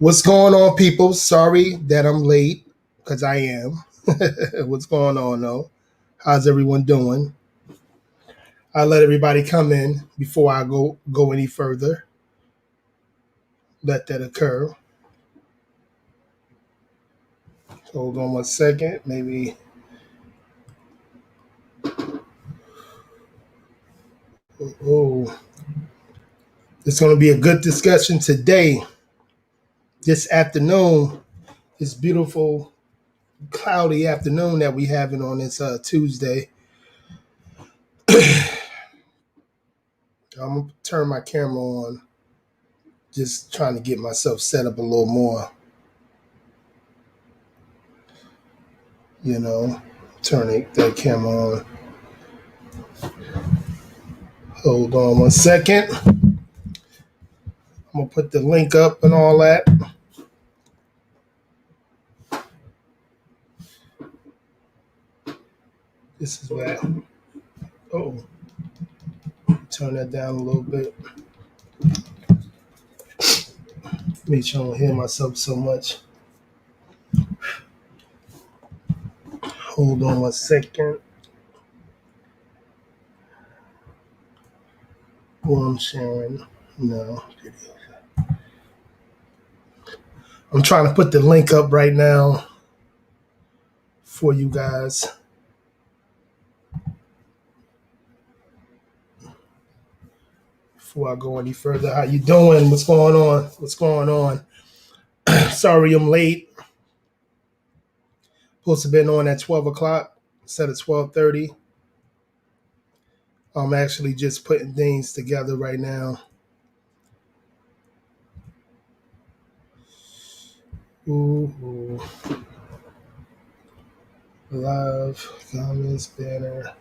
What's going on, people? Sorry that I'm late because I am. What's going on, though? How's everyone doing? I'll let everybody come in before I go any further. Let that occur. Hold on one second. Maybe. Oh, it's going to be a good discussion today. This afternoon, this beautiful cloudy afternoon that we having on this Tuesday. I'm gonna turn my camera on. Just trying to get myself set up a little more. You know, turn that camera on. Hold on one second. I'm gonna put the link up and all that. This is where. Oh, turn that down a little bit. Make sure I don't hear myself so much. Hold on one second. What I'm sharing. No video. I'm trying to put the link up right now for you guys. Before I go any further, how you doing? What's going on? What's going on? Sorry I'm late. Supposed to have been on at 12 o'clock instead of 12:30. I'm actually just putting things together right now. Ooh. Live comments banner.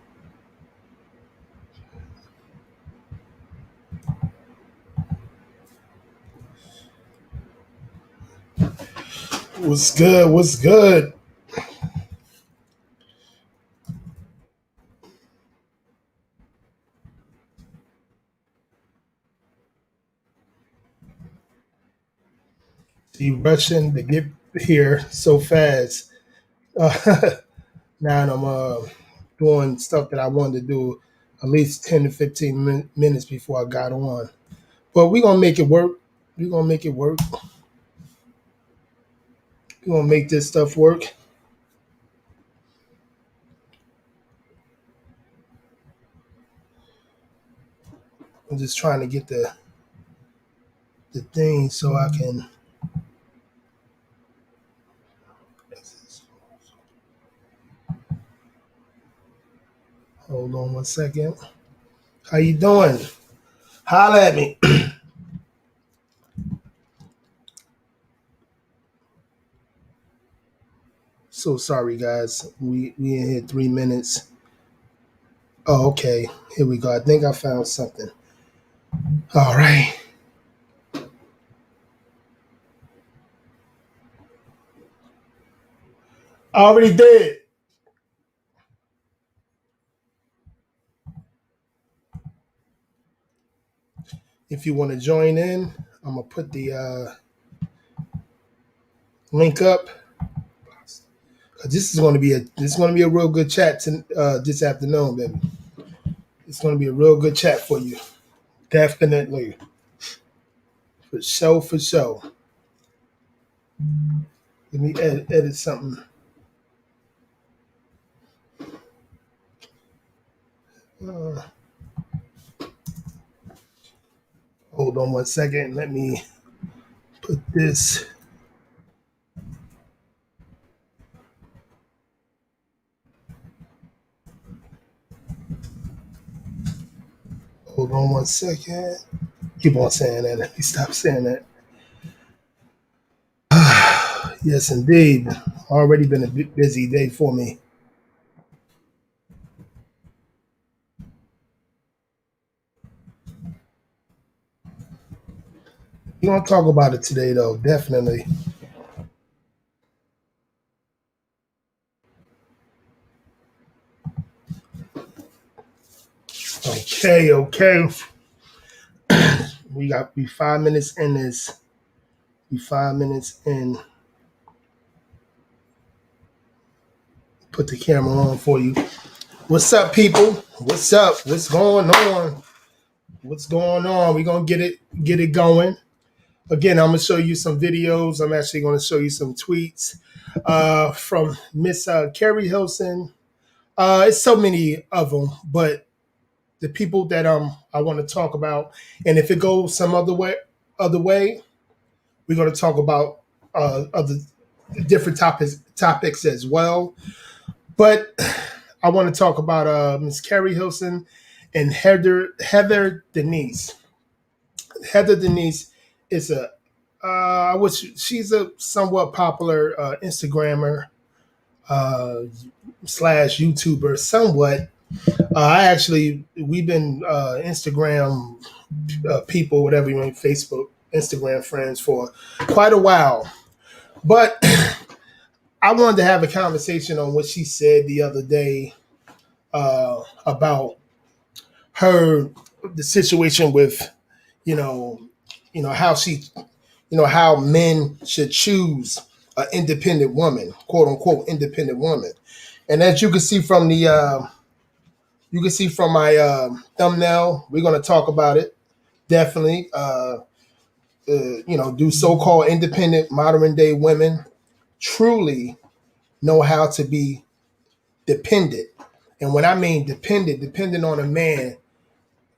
What's good? What's good? You rushing to get here so fast. Uh, now I'm doing stuff that I wanted to do at least 10 to 15 minutes before I got on. But we're going to make it work. We're going to make it work. We're going to make this stuff work. I'm just trying to get the thing so I can. Hold on one second. How you doing? Holla at me. So sorry, guys. We in here 3 minutes. Oh, okay. Here we go. I think I found something. All right. I already did. If you want to join in, I'm gonna put the link up. This is going to be a real good chat this afternoon, baby. It's going to be a real good chat for you, definitely, for sure, for sure. Let me edit something. Uh, Hold on one second. Let me put this. Hold on one second. Keep on saying that. Let me stop saying that. Yes, indeed. Already been a busy day for me. We're going to talk about it today, though, definitely. Okay. We 5 minutes in this Be 5 minutes in. Put the camera on for you. What's up, people? What's up? What's going on? What's going on? We're gonna get it going. Again, I'm gonna show you some videos. I'm actually gonna show you some tweets from Miss Carrie Hilson. It's so many of them, but the people that I want to talk about, and if it goes some other way, we're gonna talk about other different topics as well. But I want to talk about Miss Carrie Hilson and Heather Denise. Heather Denise is she's a somewhat popular Instagrammer slash YouTuber, somewhat. We've been Instagram people, whatever you want, Facebook, Instagram friends for quite a while. But I wanted to have a conversation on what she said the other day about the situation with, how how men should choose an independent woman, quote unquote independent woman. And as you can see from my thumbnail, we're going to talk about it. Definitely, do so-called independent modern day women truly know how to be dependent? And when I mean dependent on a man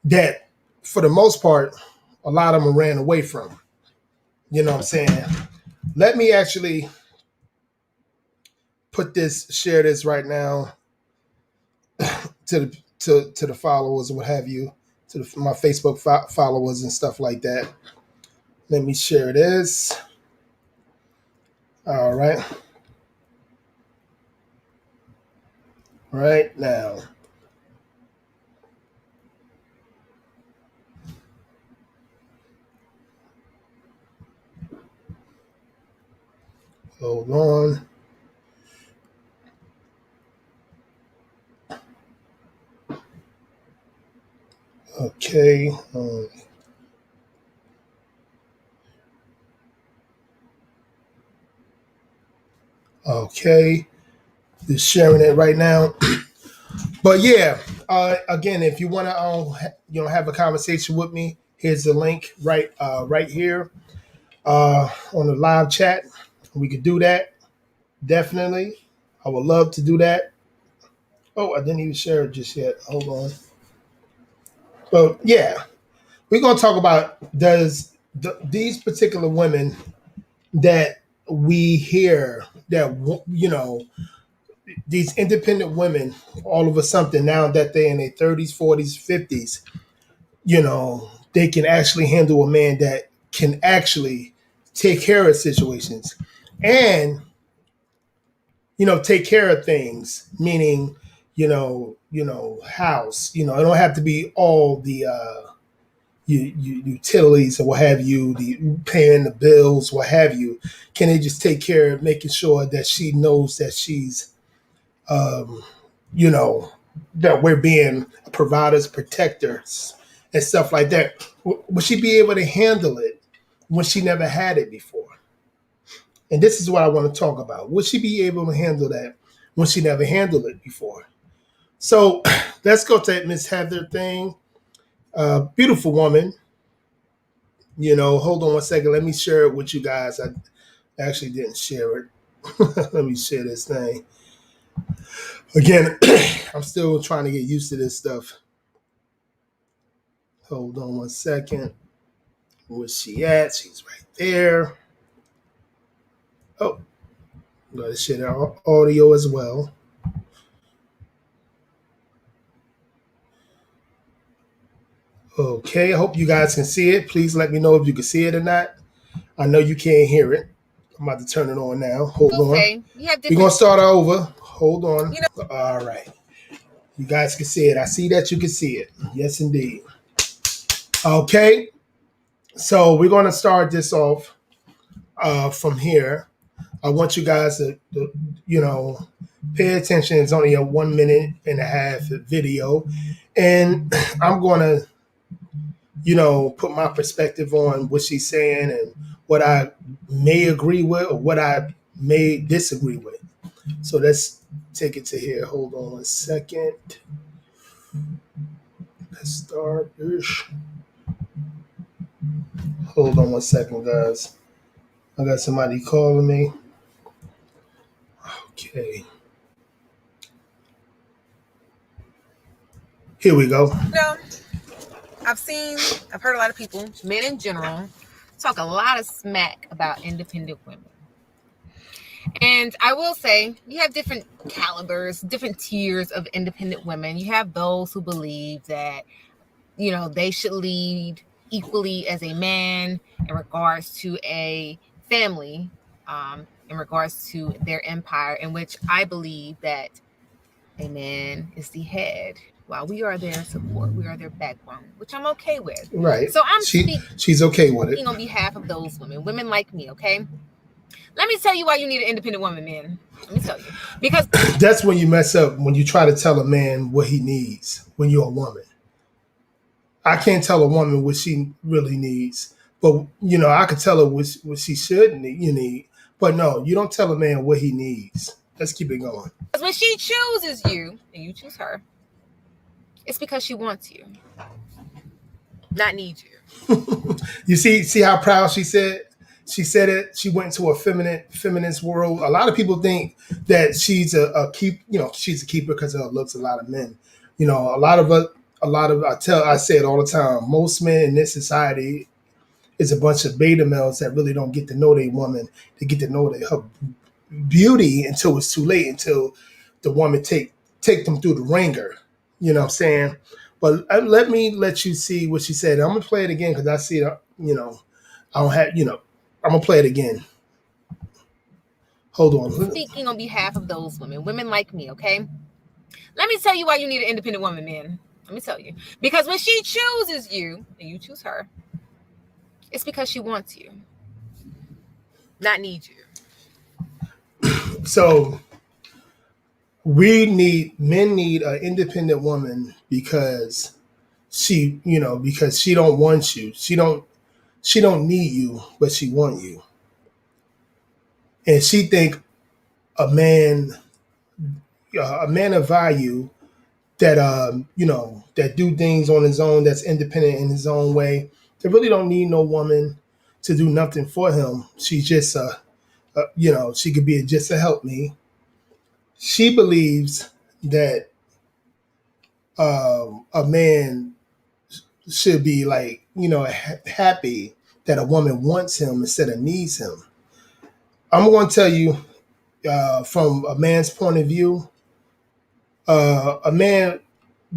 that, for the most part, a lot of them ran away from. You know what I'm saying? Let me actually share this right now to the followers and what have you, to my Facebook followers and stuff like that. Let me share this. All right. Right now. Hold on. Okay. Okay. Just sharing it right now. But yeah, again, if you want to, have a conversation with me, here's the link right here on the live chat. We could do that. Definitely. I would love to do that. Oh, I didn't even share it just yet. Hold on. But yeah, we're going to talk about these particular women that we hear that, these independent women, all of a sudden now that they're in their 30s, 40s, 50s, they can actually handle a man that can actually take care of situations and, take care of things, meaning, house, it don't have to be all the utilities or what have you, the paying the bills, what have you. Can they just take care of making sure that she knows that she's, that we're being providers, protectors, and stuff like that. Would she be able to handle it when she never had it before? And this is what I want to talk about. Would she be able to handle that when she never handled it before? So let's go to that Miss Heather thing. Beautiful woman. Hold on one second. Let me share it with you guys. I actually didn't share it. Let me share this thing. Again, I'm still trying to get used to this stuff. Hold on one second. Where's she at? She's right there. Oh, I'm going to share our audio as well. Okay, I hope you guys can see it. Please let me know if you can see it or not. I know you can't hear it. I'm about to turn it on now. Hold on. We're going to start over. Hold on. All right. You guys can see it. I see that you can see it. Yes, indeed. Okay. So we're going to start this off from here. I want you guys to pay attention. It's only a 1.5 minute video. And I'm going to put my perspective on what she's saying and what I may agree with or what I may disagree with. So let's take it to here. Hold on 1 second. Let's start. Hold on 1 second, guys. I got somebody calling me. Okay. Here we go. I've heard a lot of people, men in general, talk a lot of smack about independent women. And I will say, you have different calibers, different tiers of independent women. You have those who believe that, they should lead equally as a man in regards to a family, in regards to their empire, in which I believe that a man is the head while we are their support. We are their backbone, which I'm okay with. Right. So I'm she's okay with it. On behalf of those women like me, okay? Let me tell you why you need an independent woman, man. Let me tell you. Because that's when you mess up, when you try to tell a man what he needs when you're a woman. I can't tell a woman what she really needs. But, I could tell her what she should need. But no, you don't tell a man what he needs. Let's keep it going. Because when she chooses you, and you choose her, it's because she wants you, not need you. You see how proud she said? She said it. She went into a feminist world. A lot of people think that she's a she's a keeper because of her looks. A lot of men, I say it all the time. Most men in this society is a bunch of beta males that really don't get to know their woman. They get to know her beauty until it's too late, until the woman take them through the ringer. You know what I'm saying? But let me let you see what she said. I'm gonna play it again because I see it. I don't have. I'm gonna play it again. Hold on. Speaking on behalf of those women like me, okay? Let me tell you why you need an independent woman, man. Let me tell you. Because when she chooses you, and you choose her, it's because she wants you, not need you. So men need an independent woman because she don't want you. She don't need you, but she want you. And she think a man of value that that do things on his own, that's independent in his own way, that really don't need no woman to do nothing for him. She's just she could be just a help me. She believes that a man should be like happy that a woman wants him instead of needs him. I'm going to tell you from a man's point of view, a man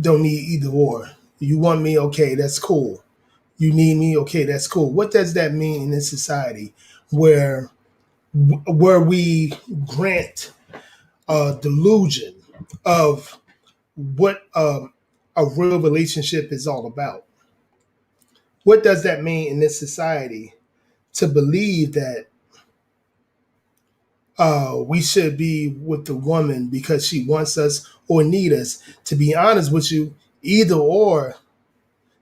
don't need either or. You want me, okay, that's cool. You need me, okay, that's cool. What does that mean in this society where we grant a delusion of what a real relationship is all about? What does that mean in this society to believe that we should be with the woman because she wants us or need us? To be honest with you, either or,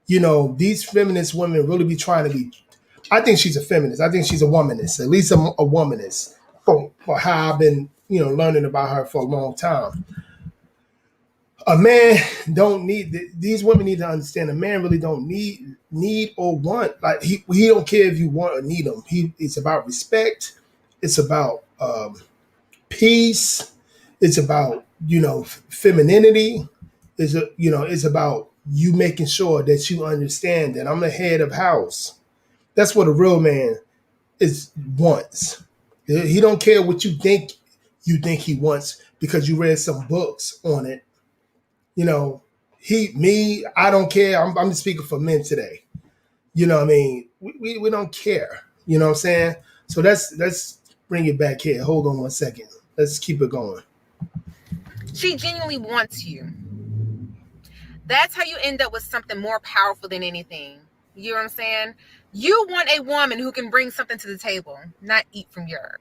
these feminist women really be trying to be. I think she's a feminist. I think she's a womanist, at least a womanist, for how I've been, learning about her for a long time. A man don't need these women need to understand. A man really don't need or want, like he don't care if you want or need him. It's about respect. It's about peace. It's about femininity. It's about you making sure that you understand that I'm the head of house. That's what a real man wants. He don't care what you think he wants because you read some books on it. I don't care. I'm just speaking for men today. You know what I mean? We don't care. You know what I'm saying? So let's bring it back here. Hold on 1 second. Let's keep it going. She genuinely wants you. That's how you end up with something more powerful than anything. You know what I'm saying? You want a woman who can bring something to the table, not eat from your.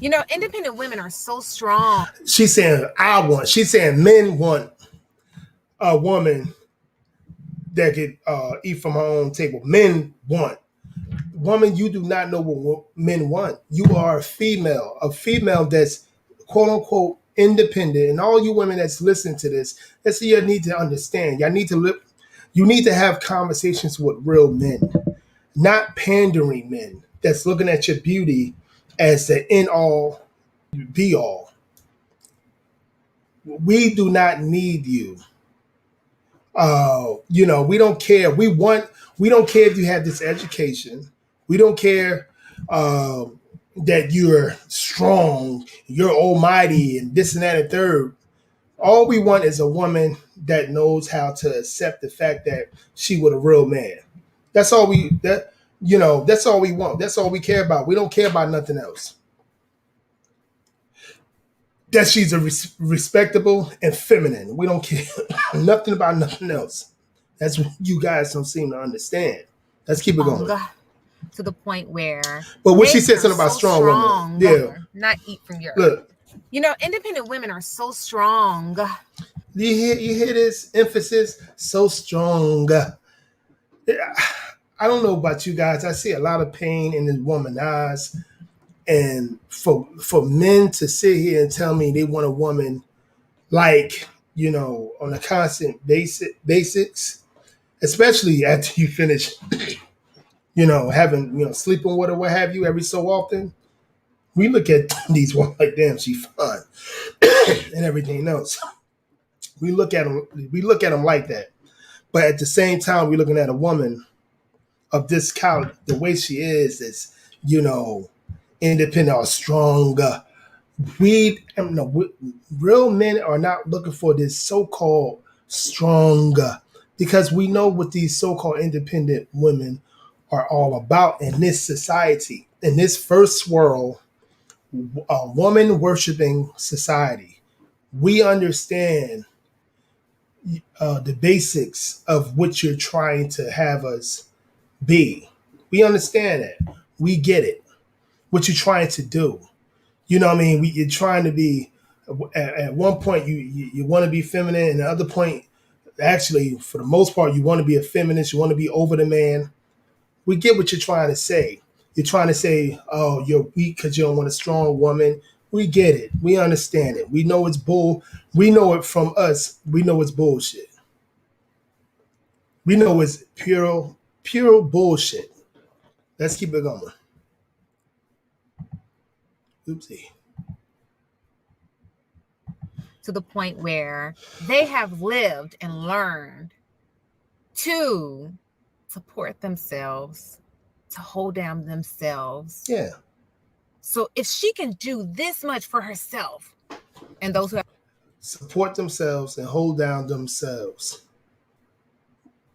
Independent women are so strong. She's saying men want a woman that could eat from her own table. Men want. Woman, you do not know what men want. You are a female that's quote unquote independent. And all you women that's listening to this, that's what you need to understand. Y'all need to live. You need to have conversations with real men, not pandering men that's looking at your beauty as the end all be all. We do not need you. We don't care. We don't care if you have this education. We don't care that you're strong, you're almighty, and this and that and third. All we want is a woman that knows how to accept the fact that she with a real man. That's all we that that's all we want. That's all we care about. We don't care about nothing else. That she's a respectable and feminine. We don't care nothing about nothing else. That's what you guys don't seem to understand. Let's keep it going. To the point where, but when she said something about strong women, yeah, not eat from your look, earth. Independent women are so strong. You hear this emphasis? So strong. I don't know about you guys. I see a lot of pain in this woman's eyes. And for men to sit here and tell me they want a woman like, on a constant basics, especially after you finish, having, sleeping with her, what have you, every so often, we look at these women like, damn, she fun and everything else. We look at them like that. But at the same time, we're looking at a woman of this caliber, the way she is, independent or strong. Real men are not looking for this so-called strong, because we know what these so-called independent women are all about in this society, in this first world, woman worshiping society. We understand the basics of what you're trying to have us be. We understand that. We get it. What you're trying to do. You know what I mean? You're trying to be, at one point, you want to be feminine, and the other point, actually, for the most part, you want to be a feminist. You want to be over the man. We get what you're trying to say. You're trying to say, oh, you're weak because you don't want a strong woman. We get it. We understand it. We know it's bull. We know it from us. We know it's bullshit. We know it's pure bullshit. Let's keep it going. Oopsie. To the point where they have lived and learned to support themselves, to hold down themselves. Yeah. So if she can do this much for herself, and those who have support themselves and hold down themselves,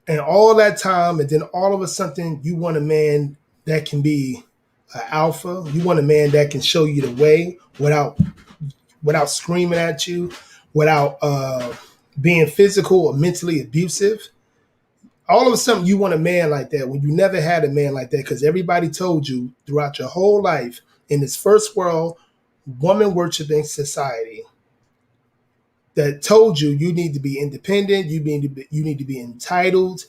and all that time, and then all of a sudden, you want a man that can be an alpha. You want a man that can show you the way without screaming at you, without being physical or mentally abusive. All of a sudden, you want a man like that when you never had a man like that, because everybody told you throughout your whole life in this first world, woman worshiping society, that told you need to be independent, you need to be entitled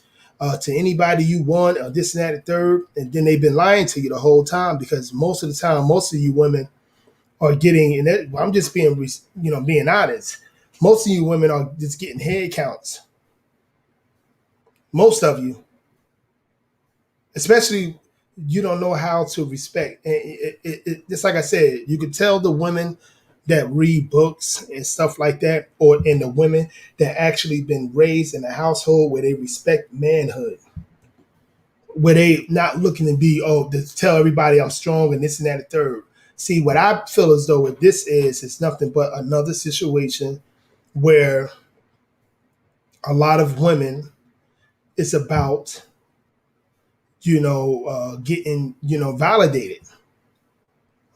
to anybody you want, or this and that and third. And then they've been lying to you the whole time, because most of the time, most of you women are getting, and I'm just being honest, most of you women are just getting head counts. Most of you, especially, you don't know how to respect. And just like I said, you could tell the women that read books and stuff like that, or in the women that actually been raised in a household where they respect manhood, where they not looking to be, to tell everybody I'm strong and this and that and third. See, what I feel as though what this is nothing but another situation where a lot of women, it's about, getting, validated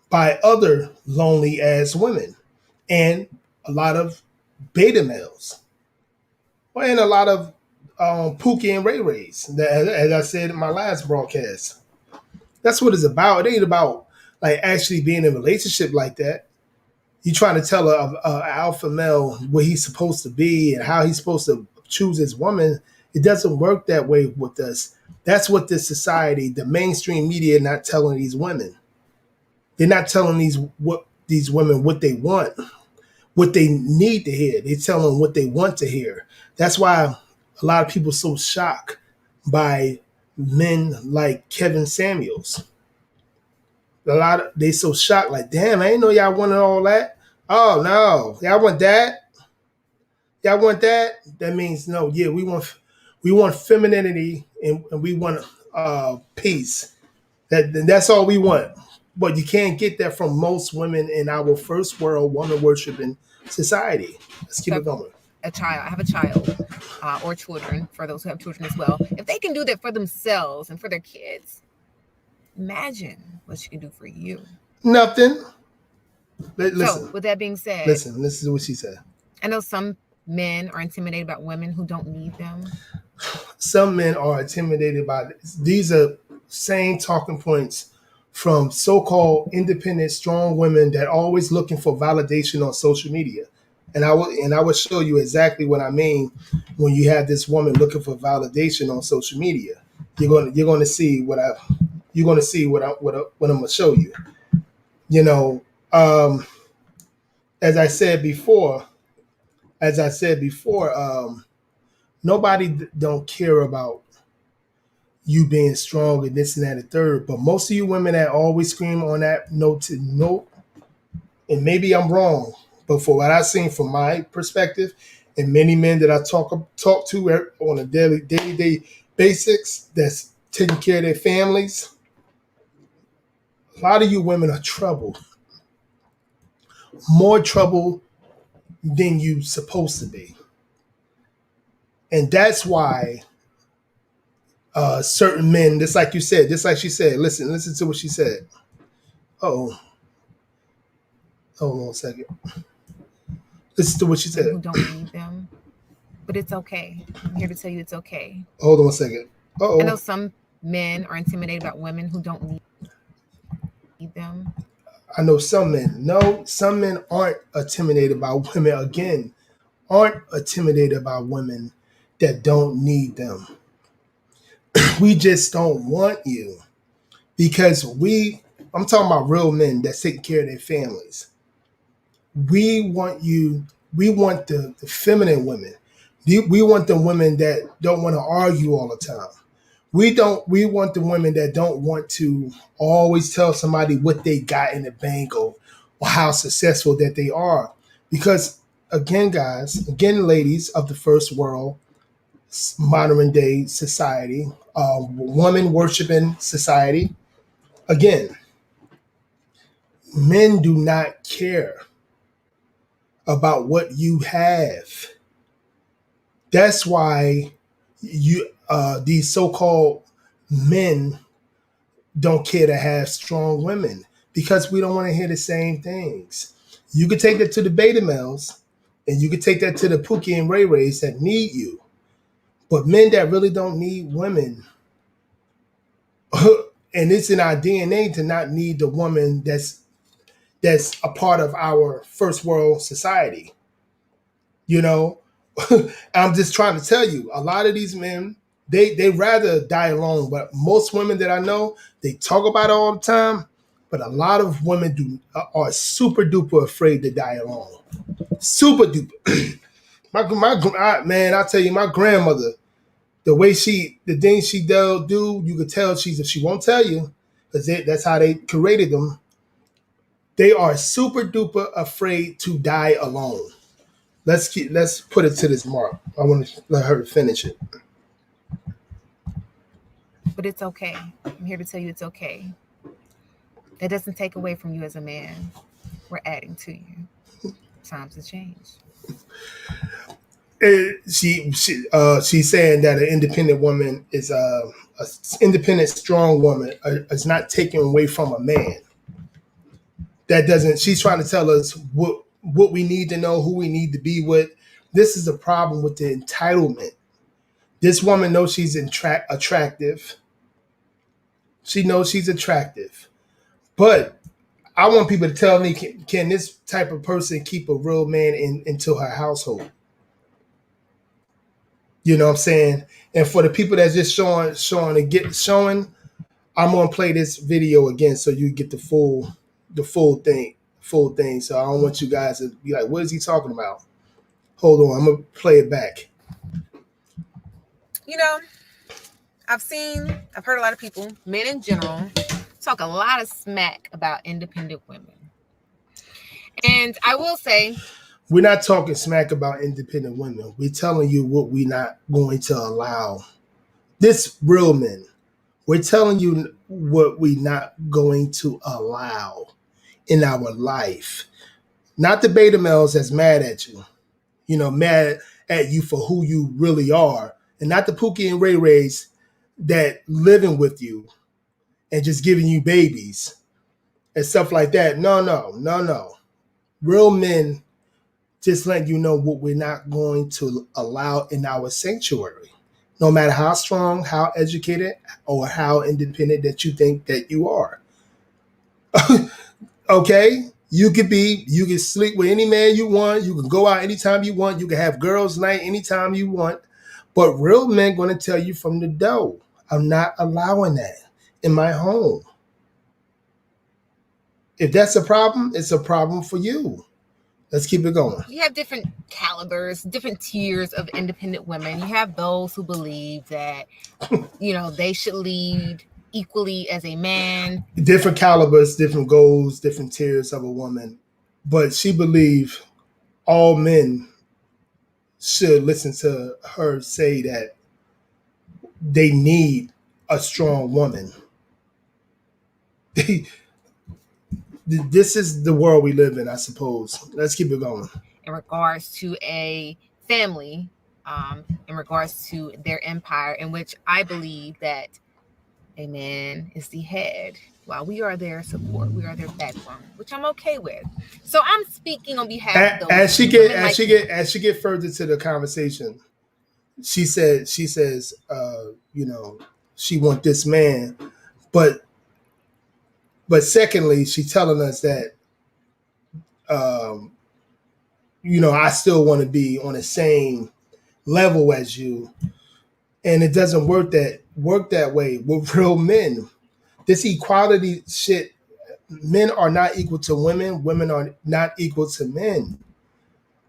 by other lonely ass women, and a lot of beta males, and a lot of Pookie and Ray Rays, as I said in my last broadcast. That's what it's about. It ain't about like actually being in a relationship like that. You trying to tell a alpha male what he's supposed to be and how he's supposed to choose his woman, It doesn't work that way with us. That's what this society, the mainstream media, not telling these women. They're not telling these women what they want, what they need to hear. They tell them what they want to hear. That's why a lot of people are so shocked by men like Kevin Samuels. They so shocked, like, damn, I didn't know y'all wanted all that. Oh no, y'all want that? Y'all want that? That means no. Yeah, we want femininity and we want peace. That's all we want. But you can't get that from most women in our first world woman worshiping society. Let's keep So it going. I have a child, or children, for those who have children as well. If they can do that for themselves and for their kids, imagine what she can do for you. Nothing. So, Listen, with that being said, listen. This is what she said. I know some men are intimidated about women who don't need them. Some men are intimidated by this. These are same talking points from so-called independent, strong women that are always looking for validation on social media. And I will show you exactly what I mean when you have this woman looking for validation on social media. You're gonna see what I'm gonna show you. You know, um, as I said before, nobody don't care about you being strong and this and that and third. But most of you women that always scream on that note to note, and maybe I'm wrong, but for what I've seen from my perspective, and many men that I talk to on a day basics that's taking care of their families, a lot of you women are trouble, more trouble than you supposed to be, and that's why certain men, just like you said, just like she said, listen to what she said. Oh, hold on a second. Listen to what she Women said. who don't need them, but it's okay. I'm here to tell you it's okay. Hold on a second. I know Oh, some men are intimidated about women who don't need them. I know some men. No, some men aren't intimidated by women. Again, aren't intimidated by women that don't need them. We just don't want you because I'm talking about real men that's taking care of their families. We want you. We want the feminine women. We want the women that don't want to argue all the time. We want the women that don't want to always tell somebody what they got in the bank or how successful that they are. Because again, guys, again, ladies of the first world, modern day society, woman worshiping society, again, men do not care about what you have. That's why these so-called men don't care to have strong women because we don't want to hear the same things. You could take that to the beta males and you could take that to the Pookie and Ray Rays that need you. But men that really don't need women, and it's in our DNA to not need the woman that's a part of our first world society. You know, I'm just trying to tell you, a lot of these men, they rather die alone. But most women that I know, they talk about it all the time. But a lot of women are super duper afraid to die alone. Super duper. Man, I tell you, my grandmother, the things she do, you could tell she won't tell you because that's how they created them. They are super duper afraid to die alone. Let's put it to this mark. I want to let her finish it. But it's okay. I'm here to tell you it's okay. That doesn't take away from you as a man. We're adding to you. Times have changed. She's saying that an independent woman is a independent, strong woman is not taken away from a man. That doesn't. She's trying to tell us what we need to know, who we need to be with. This is a problem with the entitlement. This woman knows she's attractive. She knows she's attractive, but I want people to tell me: can this type of person keep a real man into her household? You know what I'm saying? And for the people that's just showing, I'm gonna play this video again so you get the full thing. So I don't want you guys to be like, what is he talking about? Hold on, I'm gonna play it back. You know, I've heard a lot of people, men in general, talk a lot of smack about independent women. And I will say, We're not talking smack about independent women. We're telling you what we're not going to allow. This real men. We're telling you what we're not going to allow in our life. Not the beta males that's mad at you, mad at you for who you really are, and not the Pookie and Ray Rays that living with you and just giving you babies and stuff like that. No, no, no, no. Real men just letting you know what we're not going to allow in our sanctuary. No matter how strong, how educated, or how independent that you think that you are. Okay? You can sleep with any man you want. You can go out anytime you want. You can have girls' night anytime you want. But real men going to tell you from the door, I'm not allowing that in my home. If that's a problem, it's a problem for you. Let's keep it going. you have different calibers, different tiers of independent women. You have those who believe that, they should lead equally as a man. Different calibers, different goals, different tiers of a woman. But she believed all men should listen to her say that they need a strong woman. This is the world we live in, I suppose. Let's keep it going. In regards to a family, in regards to their empire, in which I believe that a man is the head, while we are their support, we are their backbone, which I'm okay with. So I'm speaking on behalf of those As she women as she get further to the conversation, she says, she want this man, but secondly, she telling us that, um, I still want to be on the same level as you, and it doesn't work that way with real men. This equality shit, men are not equal to women. Women are not equal to men.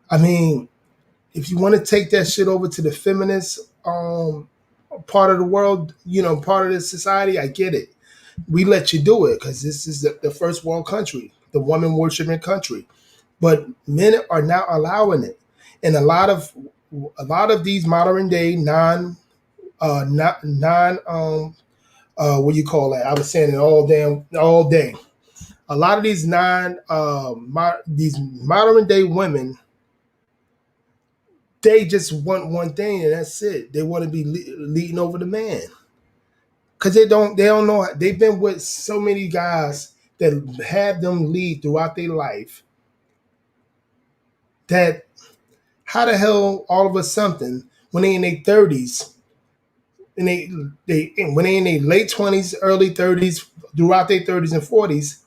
I mean, if you want to take that shit over to the feminist part of the world, part of the society, I get it. We let you do it because this is the first world country, the woman worshiping country. But men are not allowing it, and a lot of these modern day not non what do you call that? I was saying it all day. A lot of these these modern day women, they just want one thing and that's it. They want to be leading over the man because they don't know. They've been with so many guys that have them lead throughout their life. That how the hell all of a something when they in their 30s and they when they in their late 20s, early 30s, throughout their 30s and 40s,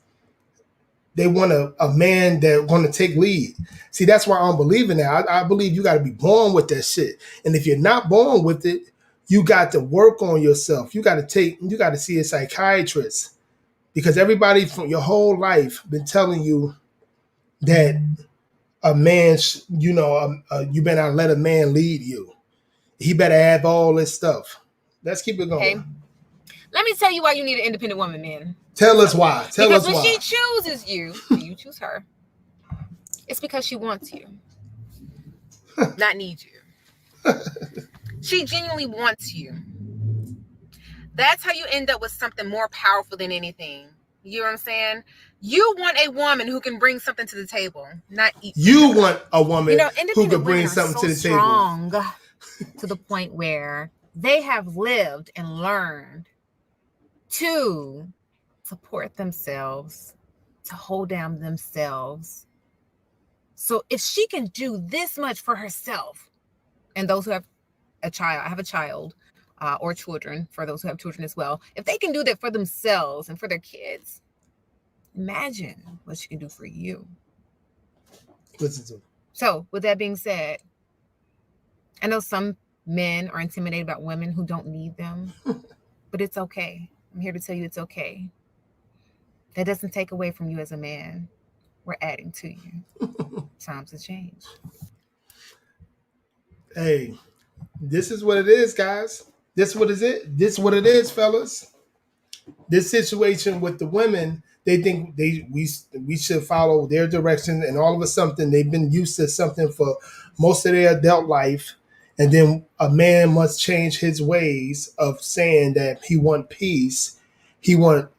they want a man that want to take lead. See, that's why I don't believe in that. I believe you got to be born with that shit. And if you're not born with it, you got to work on yourself. You got to see a psychiatrist because everybody from your whole life been telling you that a man, you better not let a man lead you. He better have all this stuff. Let's keep it going. Okay. Let me tell you why you need an independent woman, man. Tell us why. Because when she chooses you, you choose her. It's because she wants you, not needs you. She genuinely wants you. That's how you end up with something more powerful than anything. You know what I'm saying? You want a woman who can bring something to the table, not eat. You want a woman who can bring something to the strong table. To the point where they have lived and learned to support themselves, to hold down themselves. So if she can do this much for herself, and those who have a child, I have a child, or children, for those who have children as well, if they can do that for themselves and for their kids, imagine what she can do for you. Listen to me. So with that being said, I know some men are intimidated about women who don't need them, but it's okay. I'm here to tell you it's okay. That doesn't take away from you as a man. We're adding to you. Times have changed. Hey, this is what it is, guys. This what is it? This what it is, fellas. This situation with the women, they think we should follow their direction, and all of a sudden they've been used to something for most of their adult life, and then a man must change his ways of saying that he want peace, he want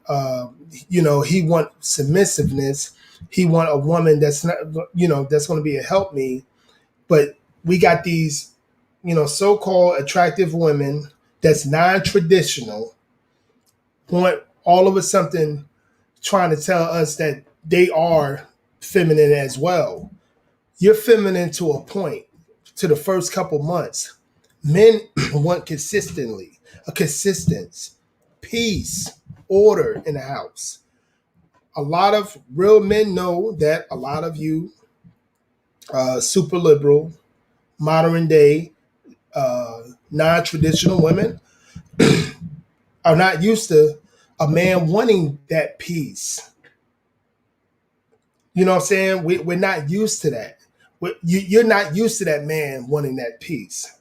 he want submissiveness, he want a woman that's not that's going to be a help me, but we got these so-called attractive women that's non-traditional want all of a sudden trying to tell us that they are feminine as well. You're feminine to a point, to the first couple months. Men want a consistence, peace, order in the house. A lot of real men know that a lot of you, super liberal, modern day, non traditional women, are not used to a man wanting that peace. You know what I'm saying? We're not used to that. You're not used to that man wanting that peace.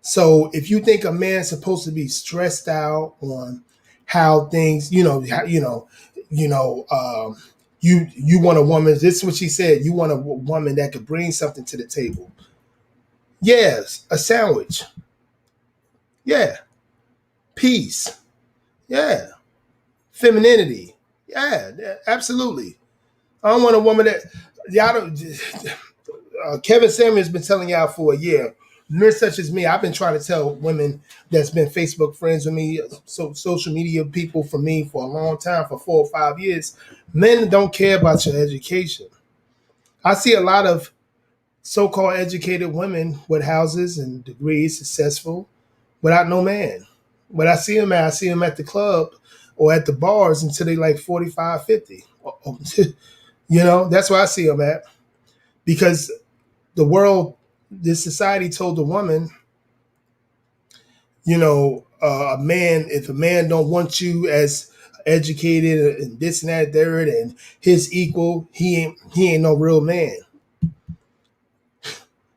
So if you think a man's supposed to be stressed out on how things, you want a woman. This is what she said. You want a woman that could bring something to the table. Yes, a sandwich. Yeah, peace. Yeah, femininity. Yeah, absolutely. I don't want a woman that y'all don't. Kevin Samuel's been telling y'all for a year. Men such as me, I've been trying to tell women that's been Facebook friends with me, so social media people for me for a long time, for 4 or 5 years. Men don't care about your education. I see a lot of so-called educated women with houses and degrees, successful, without no man. When I see them at the club or at the bars until they like 45, 50. That's where I see them at. Because the world, this society told the woman, if a man don't want you as educated and this and that third and his equal, he ain't no real man.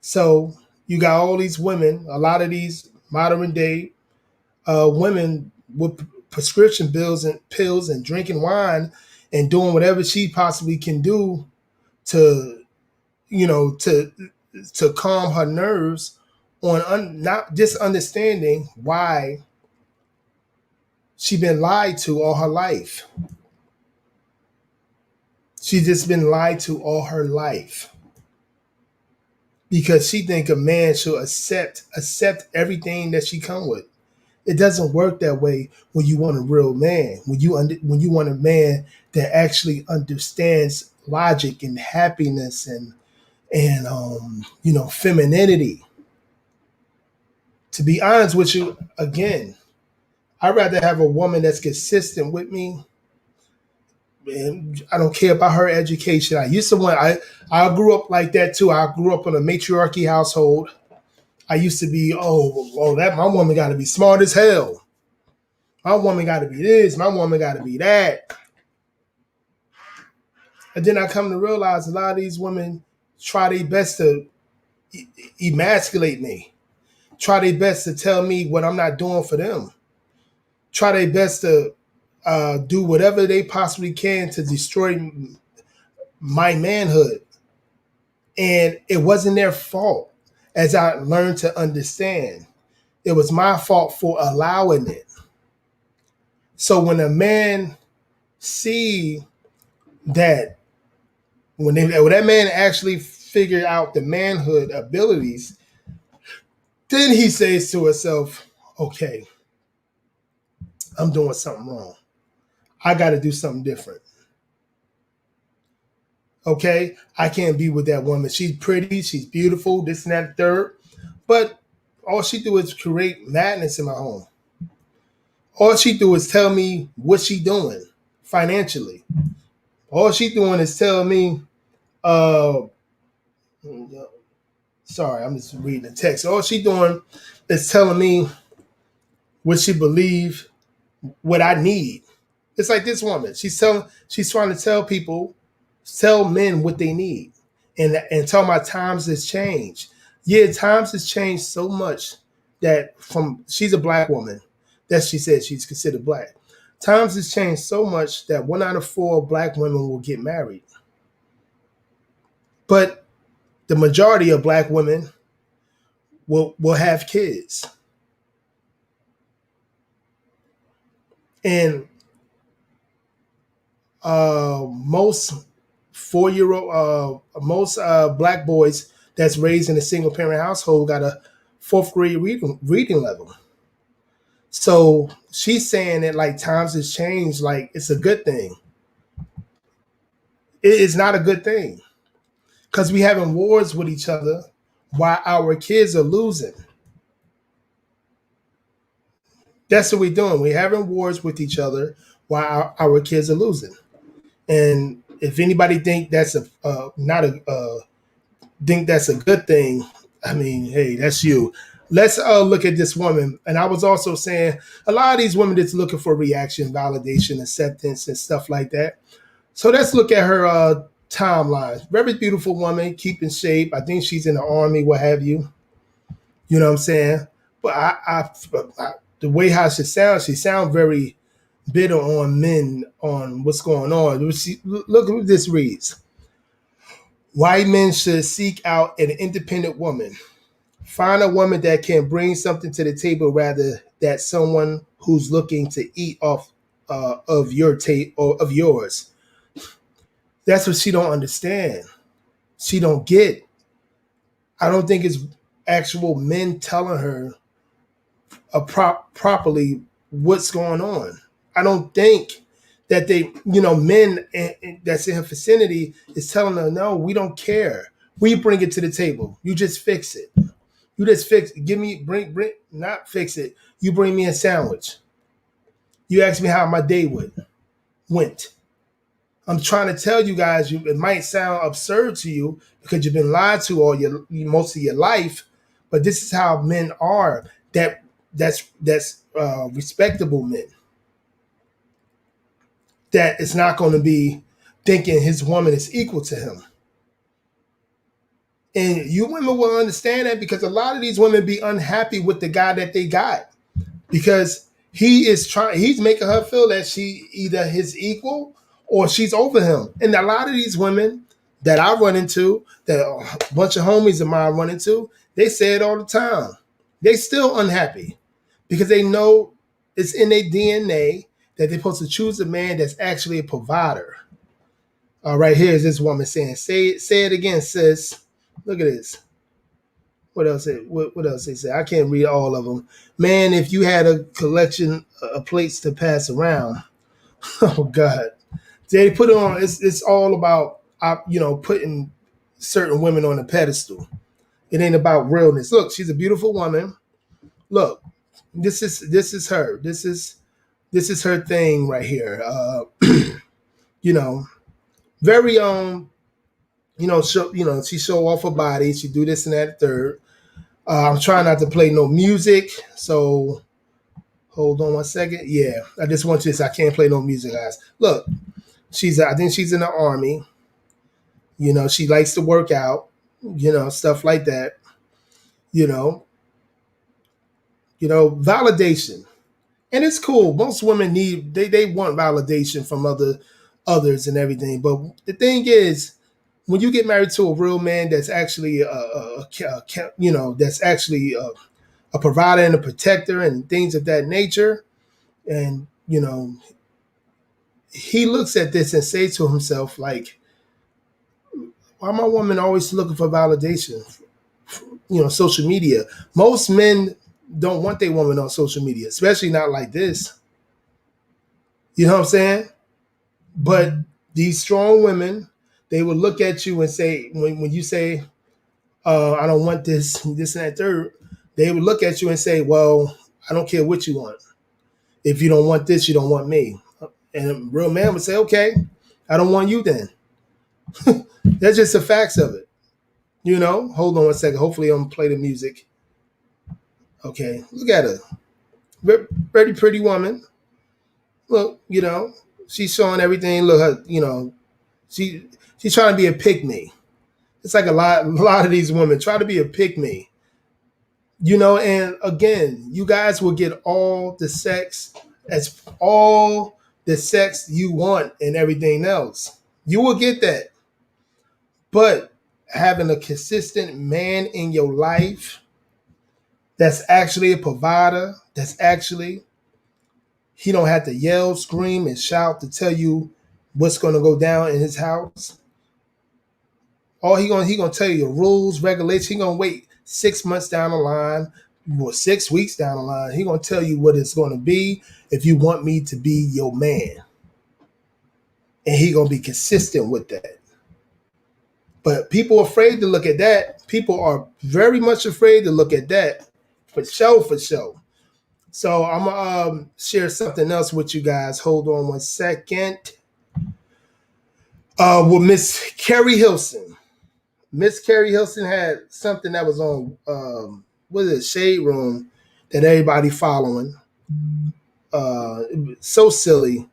So you got all these women, a lot of these modern day women with prescription bills and pills and drinking wine and doing whatever she possibly can do to you know to to calm her nerves on not just understanding why she been lied to all her life. She just been lied to all her life because she think a man should accept everything that she come with. It doesn't work that way when you want a real man. When you want a man that actually understands logic and happiness and femininity. To be honest with you, again, I'd rather have a woman that's consistent with me. And I don't care about her education. I grew up like that too. I grew up in a matriarchy household. I used to be, that my woman got to be smart as hell. My woman got to be this. My woman got to be that. And then I come to realize a lot of these women try their best to emasculate me. Try their best to tell me what I'm not doing for them. Try their best to do whatever they possibly can to destroy my manhood. And it wasn't their fault, as I learned to understand. It was my fault for allowing it. So when a man see that, when that man actually figured out the manhood abilities, then he says to himself, okay, I'm doing something wrong. I got to do something different. Okay, I can't be with that woman. She's pretty, she's beautiful, this and that, third. But all she do is create madness in my home. All she do is tell me what she doing financially. All she doing is tell me, uh, Sorry, I'm just reading the text. All she doing is telling me what she believe, what I need. It's like this woman. She's trying to tell people, tell men what they need, and tell my times has changed. Yeah, times has changed so much that from she's a black woman, that she said she's considered black. Times has changed so much that 1 out of 4 black women will get married, but the majority of black women will have kids, and most 4 year old, most black boys that's raised in a single parent household got a fourth grade reading level. So she's saying that like times has changed, like it's a good thing. It is not a good thing because we having wars with each other while our kids are losing. That's what we're doing. We're having wars with each other while our kids are losing. And if anybody think that's a not a think that's a good thing, I mean, hey, that's you. Let's look at this woman. And I was also saying a lot of these women that's looking for reaction, validation, acceptance, and stuff like that. So let's look at her timeline. Very beautiful woman, keeping shape. I think she's in the army, what have you. You know what I'm saying? But the way how she sounds very bitter on men, on what's going on. Look what this reads. White men should seek out an independent woman. Find a woman that can bring something to the table rather than someone who's looking to eat off of your or of yours. That's what she don't understand. She don't get. I don't think it's actual men telling her properly what's going on. I don't think that they, men that's in her vicinity is telling her, no, we don't care. We bring it to the table. You just fix it. You just fix it. Bring, not fix it. You bring me a sandwich. You ask me how my day went. I'm trying to tell you guys, it might sound absurd to you because you've been lied to most of your life, but this is how men are. That's respectable men. That is not going to be thinking his woman is equal to him. And you women will understand that because a lot of these women be unhappy with the guy that they got because he's making her feel that she either his equal or she's over him. And a lot of these women that I run into, that a bunch of homies of mine run into, they say it all the time. They still unhappy because they know it's in their DNA that they're supposed to choose a man that's actually a provider. All right, here's this woman saying, say it again, sis. Look at this. What else? What else they say? I can't read all of them. Man, if you had a collection of plates to pass around, oh God, they put it on. It's all about putting certain women on a pedestal. It ain't about realness. Look, she's a beautiful woman. Look, this is her. This is her thing right here. Very she show off her body. She do this and that third. I'm trying not to play no music, so hold on 1 second. Yeah, I just want you to. I can't play no music, guys. Look, I think she's in the army. She likes to work out. Stuff like that. You know, validation, and it's cool. Most women they want validation from others and everything. But the thing is, when you get married to a real man that's actually that's actually a provider and a protector and things of that nature, and he looks at this and says to himself like, why my woman always looking for validation? Social media. Most men don't want their woman on social media, especially not like this. You know what I'm saying? But these strong women, they will look at you and say, when you say, I don't want this and that third, they would look at you and say, well, I don't care what you want. If you don't want this, you don't want me. And a real man would say, okay, I don't want you then. That's just the facts of it. Hold on one second. Hopefully, I'm gonna play the music. Okay, look at her, very pretty woman. Look, she's showing everything. Look, her, she she's trying to be a pygmy. It's like a lot of these women try to be a pygmy. And again, you guys will get all the sex you want and everything else. You will get that. But having a consistent man in your life that's actually a provider, that's actually he don't have to yell, scream, and shout to tell you what's gonna go down in his house. All he gonna tell you the rules, regulations. He gonna wait 6 months down the line, or 6 weeks down the line. He gonna tell you what it's gonna be if you want me to be your man, and he gonna be consistent with that. But people are afraid to look at that. People are very much afraid to look at that, for sure, for sure. So I'm gonna share something else with you guys. Hold on one second. With Miss Carrie Hilson. Miss Carrie Hilson had something that was on what is it, Shade Room, that everybody following. So silly.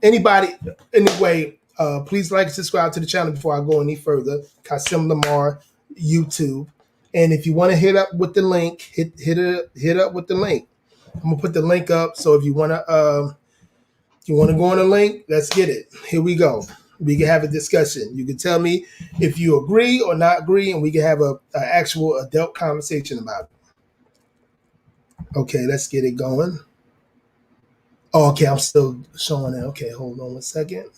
Anybody, anyway, please like and subscribe to the channel before I go any further. Kasim Lamar, YouTube. And if you want to hit up with the link, hit up with the link. I'm gonna put the link up. So if you wanna go on the link, let's get it. Here we go. We can have a discussion. You can tell me if you agree or not agree, and we can have a actual adult conversation about it. Okay, let's get it going. Oh, okay, I'm still showing it. Okay, hold on one second.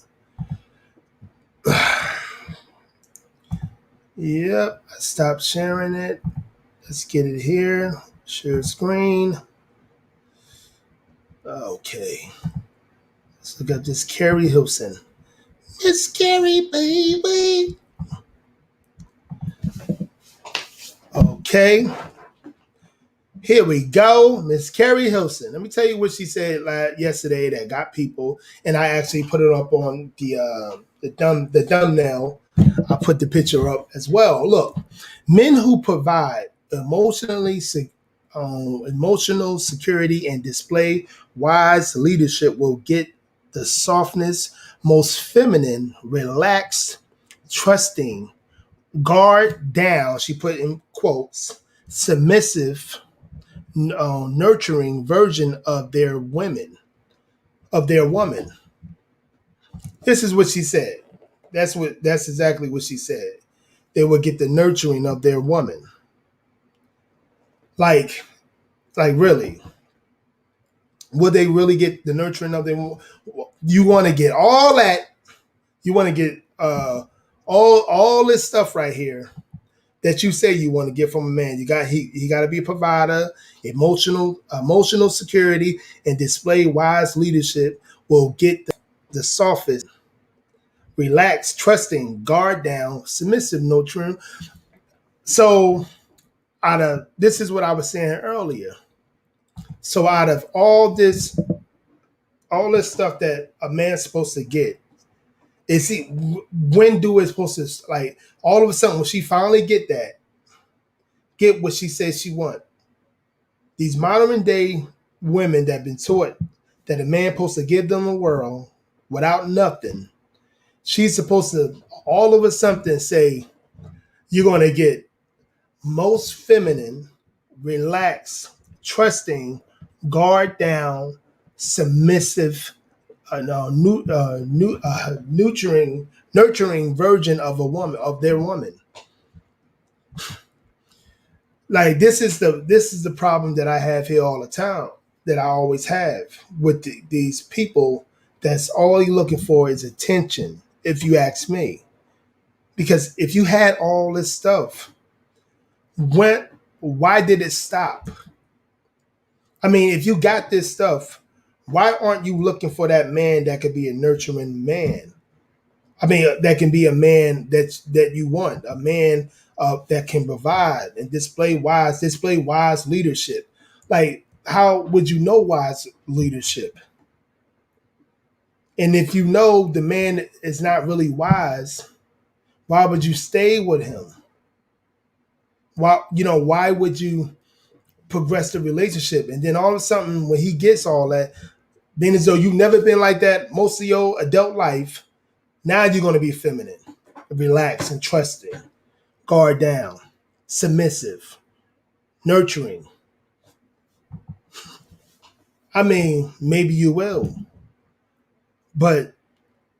Yep, I stopped sharing it. Let's get it here. Share screen. Okay. Let's look at this Carrie Hilson. Miss Carrie, baby. Okay. Here we go, Miss Carrie Hilson. Let me tell you what she said yesterday that got people, and I actually put it up on the thumbnail. I put the picture up as well. Look, men who provide emotional security and display wise leadership will get the softness, most feminine, relaxed, trusting, guard down. She put in quotes, submissive, nurturing version of their woman. This is what she said. That's exactly what she said. They would get the nurturing of their woman. Like really. Would they really get the nurturing of their woman? You want to get all that. You want to get all this stuff right here that you say you want to get from a man. He got to be a provider, emotional security, and display wise leadership will get the softest, relaxed, trusting, guard down, submissive, nurturing. So this is what I was saying earlier. So out of all this stuff that a man's supposed to get, is he when do it supposed to like all of a sudden when she finally get what she says she want? These modern day women that have been taught that a man supposed to give them a world without nothing, she's supposed to all of a sudden say, you're going to get most feminine, relaxed, trusting, guard down, submissive, nurturing version of a woman, of their woman. Like this is the problem that I have here all the time, that I always have with these people. That's all you're looking for is attention, if you ask me. Because if you had all this stuff, why did it stop? I mean, if you got this stuff, why aren't you looking for that man that could be a nurturing man? I mean, that can be a man that you want, a man that can provide and display wise leadership. Like, how would you know wise leadership? And if you know the man is not really wise, why would you stay with him? Why would you progress the relationship? And then all of a sudden, when he gets all that, being as though you've never been like that most of your adult life, now you're going to be feminine, relaxed and trusting, guard down, submissive, nurturing. I mean, maybe you will, but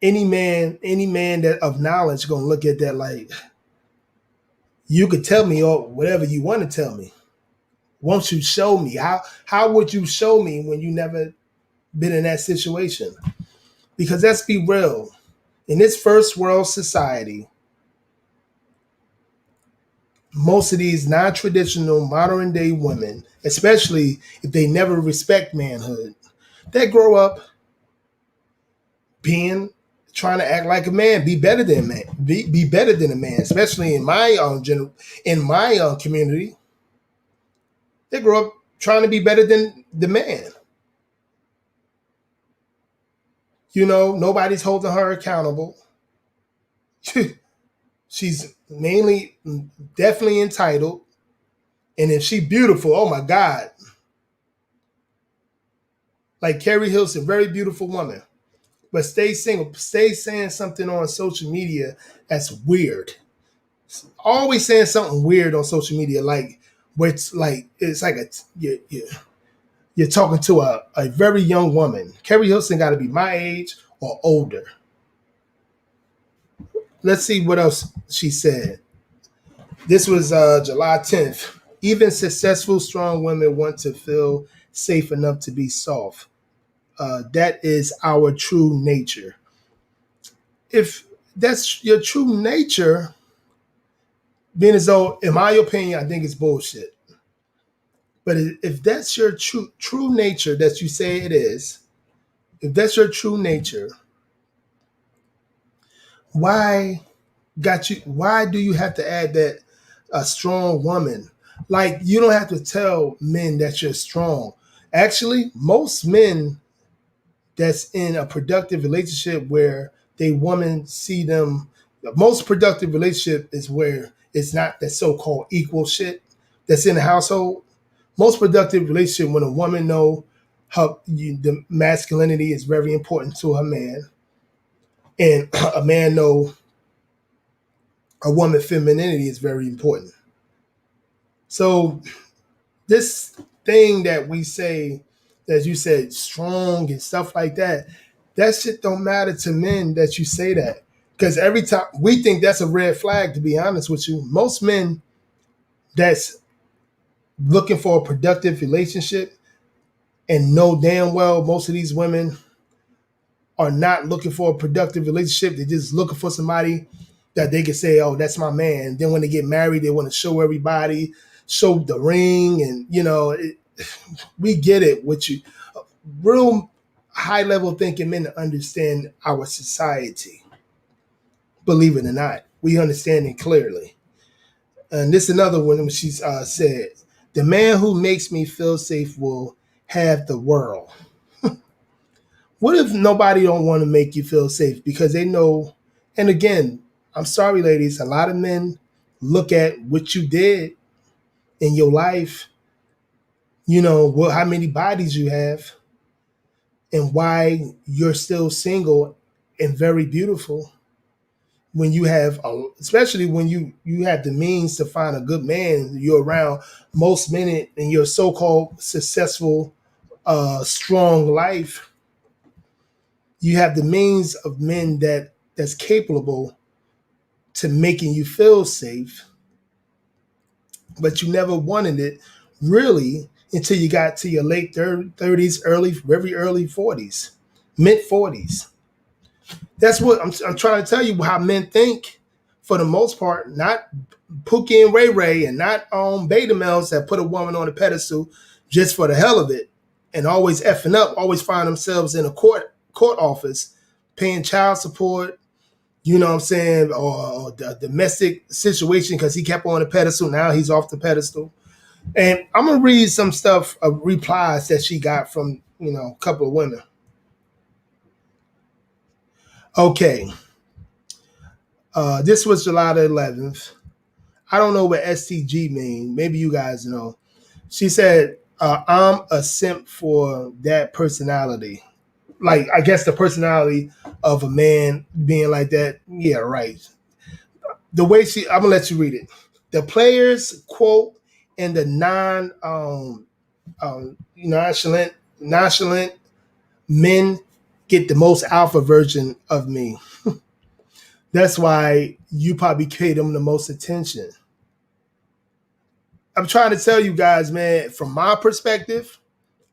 any man that of knowledge gonna look at that like, you could tell me or whatever you want to tell me. Won't you show me? How would you show me when you never been in that situation? Because let's be real. In this first world society, most of these non-traditional modern day women, especially if they never respect manhood, they grow up being trying to act like a man, be better than a man, be better than a man. Especially in my in my community, they grow up trying to be better than the man. Nobody's holding her accountable. She's mainly definitely entitled. And if she beautiful, oh my God. Like Carrie Hill's a very beautiful woman. But stay single, stay saying something on social media that's weird. Always saying something weird on social media, like where it's like you're talking to a very young woman. Carrie Hilson got to be my age or older. Let's see what else she said. This was July 10th. Even successful, strong women want to feel safe enough to be soft. That is our true nature. If that's your true nature, being as though, in my opinion, I think it's bullshit. But if that's your true nature that you say it is, if that's your true nature, why why do you have to add that a strong woman? Like, you don't have to tell men that you're strong. Actually, most men that's in a productive relationship where they woman see them, the most productive relationship is where it's not that so-called equal shit that's in the household. Most productive relationship when a woman know the masculinity is very important to her man, and a man know a woman femininity is very important. So this thing that we say, as you said, strong and stuff like that, that shit don't matter to men that you say that. Because every time we think that's a red flag, to be honest with you, most men that's looking for a productive relationship and know damn well most of these women are not looking for a productive relationship. They're just looking for somebody that they can say, oh, that's my man. Then when they get married, they want to show everybody, show the ring. And, we get it with you. Real high level thinking men understand our society. Believe it or not, we understand it clearly. And this is another one she said, the man who makes me feel safe will have the world. What if nobody don't want to make you feel safe because they know? And again, I'm sorry, ladies, a lot of men look at what you did in your life, how many bodies you have, and why you're still single and very beautiful. When you have, especially when you have the means to find a good man, you're around most men in your so-called successful, strong life. You have the means of men that's capable to making you feel safe, but you never wanted it really until you got to your late 30s, very early 40s, mid 40s. That's what I'm trying to tell you, how men think for the most part. Not Pookie and Ray Ray, and not beta males that put a woman on a pedestal just for the hell of it and always effing up, always find themselves in a court office paying child support, you know what I'm saying, or the domestic situation because he kept on the pedestal. Now he's off the pedestal. And I'm gonna read some stuff, replies that she got from a couple of women. Okay, this was July the 11th. I don't know what STG mean. Maybe you guys know. She said, I'm a simp for that personality. Like, I guess the personality of a man being like that. Yeah, right. The way I'm gonna let you read it. The players quote and the nonchalant men get the most alpha version of me. That's why you probably pay them the most attention. I'm trying to tell you guys, man, from my perspective,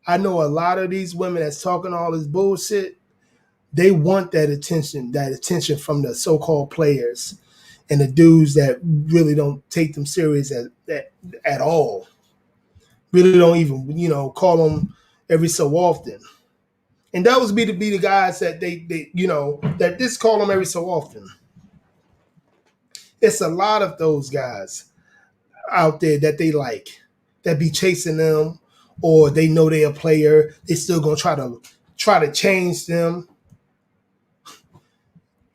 I know a lot of these women that's talking all this bullshit. They want that attention from the so-called players and the dudes that really don't take them serious at all. Really don't even, call them every so often. And that was be the guys that they that just call them every so often. It's a lot of those guys out there that they like, that be chasing them, or they know they're a player. They still gonna try to change them.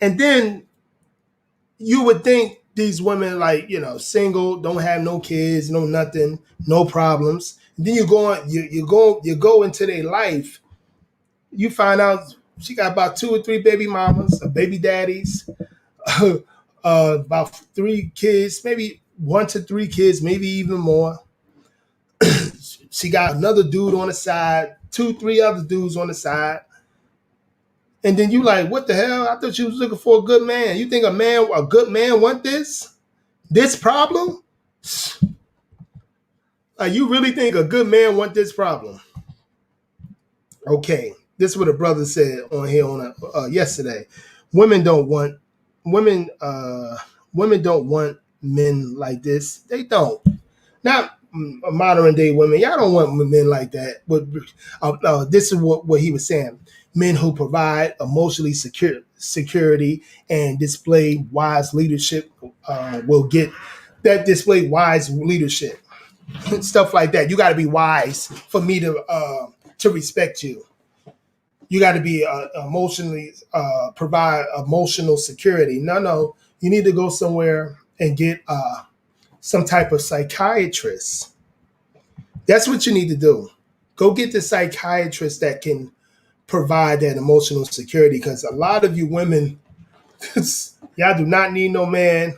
And then you would think these women, like, single, don't have no kids, no nothing, no problems. And then you go into their life. You find out she got about 2 or 3 baby mamas, baby daddies, about 3 kids, maybe 1 to 3 kids, maybe even more. She got another dude on the side, 2, 3 other dudes on the side. And then you like, what the hell? I thought you was looking for a good man. You think a good man want this? This problem? You really think a good man want this problem? Okay, this is what a brother said on here on yesterday. Women don't want women. Women don't want men like this. They don't. Not modern day women. Y'all don't want men like that. But this is what he was saying. Men who provide emotionally security and display wise leadership will get that. Display wise leadership. Stuff like that. You got to be wise for me to respect you. You got to be emotionally provide emotional security. No, you need to go somewhere and get some type of psychiatrist. That's what you need to do. Go get the psychiatrist that can provide that emotional security. Because a lot of you women, y'all do not need no man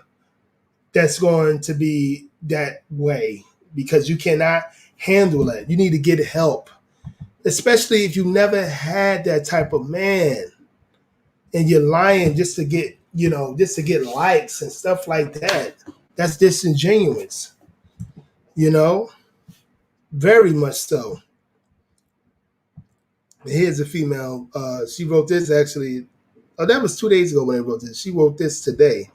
that's going to be that way, because you cannot handle it. You need to get help, especially if you never had that type of man and you're lying just to get likes and stuff like that. That's disingenuous, very much so. Here's a female. She wrote this actually. Oh, that was 2 days ago when I wrote this. She wrote this today.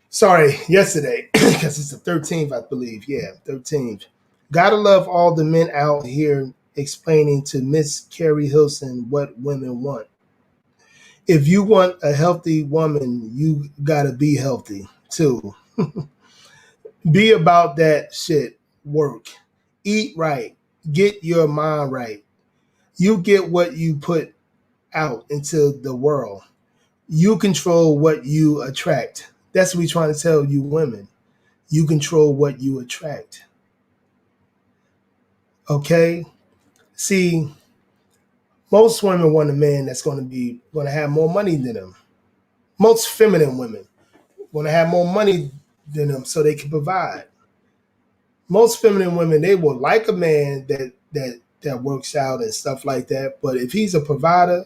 Sorry, yesterday, because it's the 13th, I believe. Yeah, 13th. Gotta love all the men out here explaining to Miss Carrie Hilson what women want. If you want a healthy woman, you gotta be healthy too. Be about that shit. Work. Eat right. Get your mind right. You get what you put out into the world. You control what you attract. That's what we're trying to tell you women. You control what you attract. Okay? See, most women want a man that's going to have more money than them. Most feminine women want to have more money than them so they can provide. Most feminine women, they will like a man that works out and stuff like that. But if he's a provider,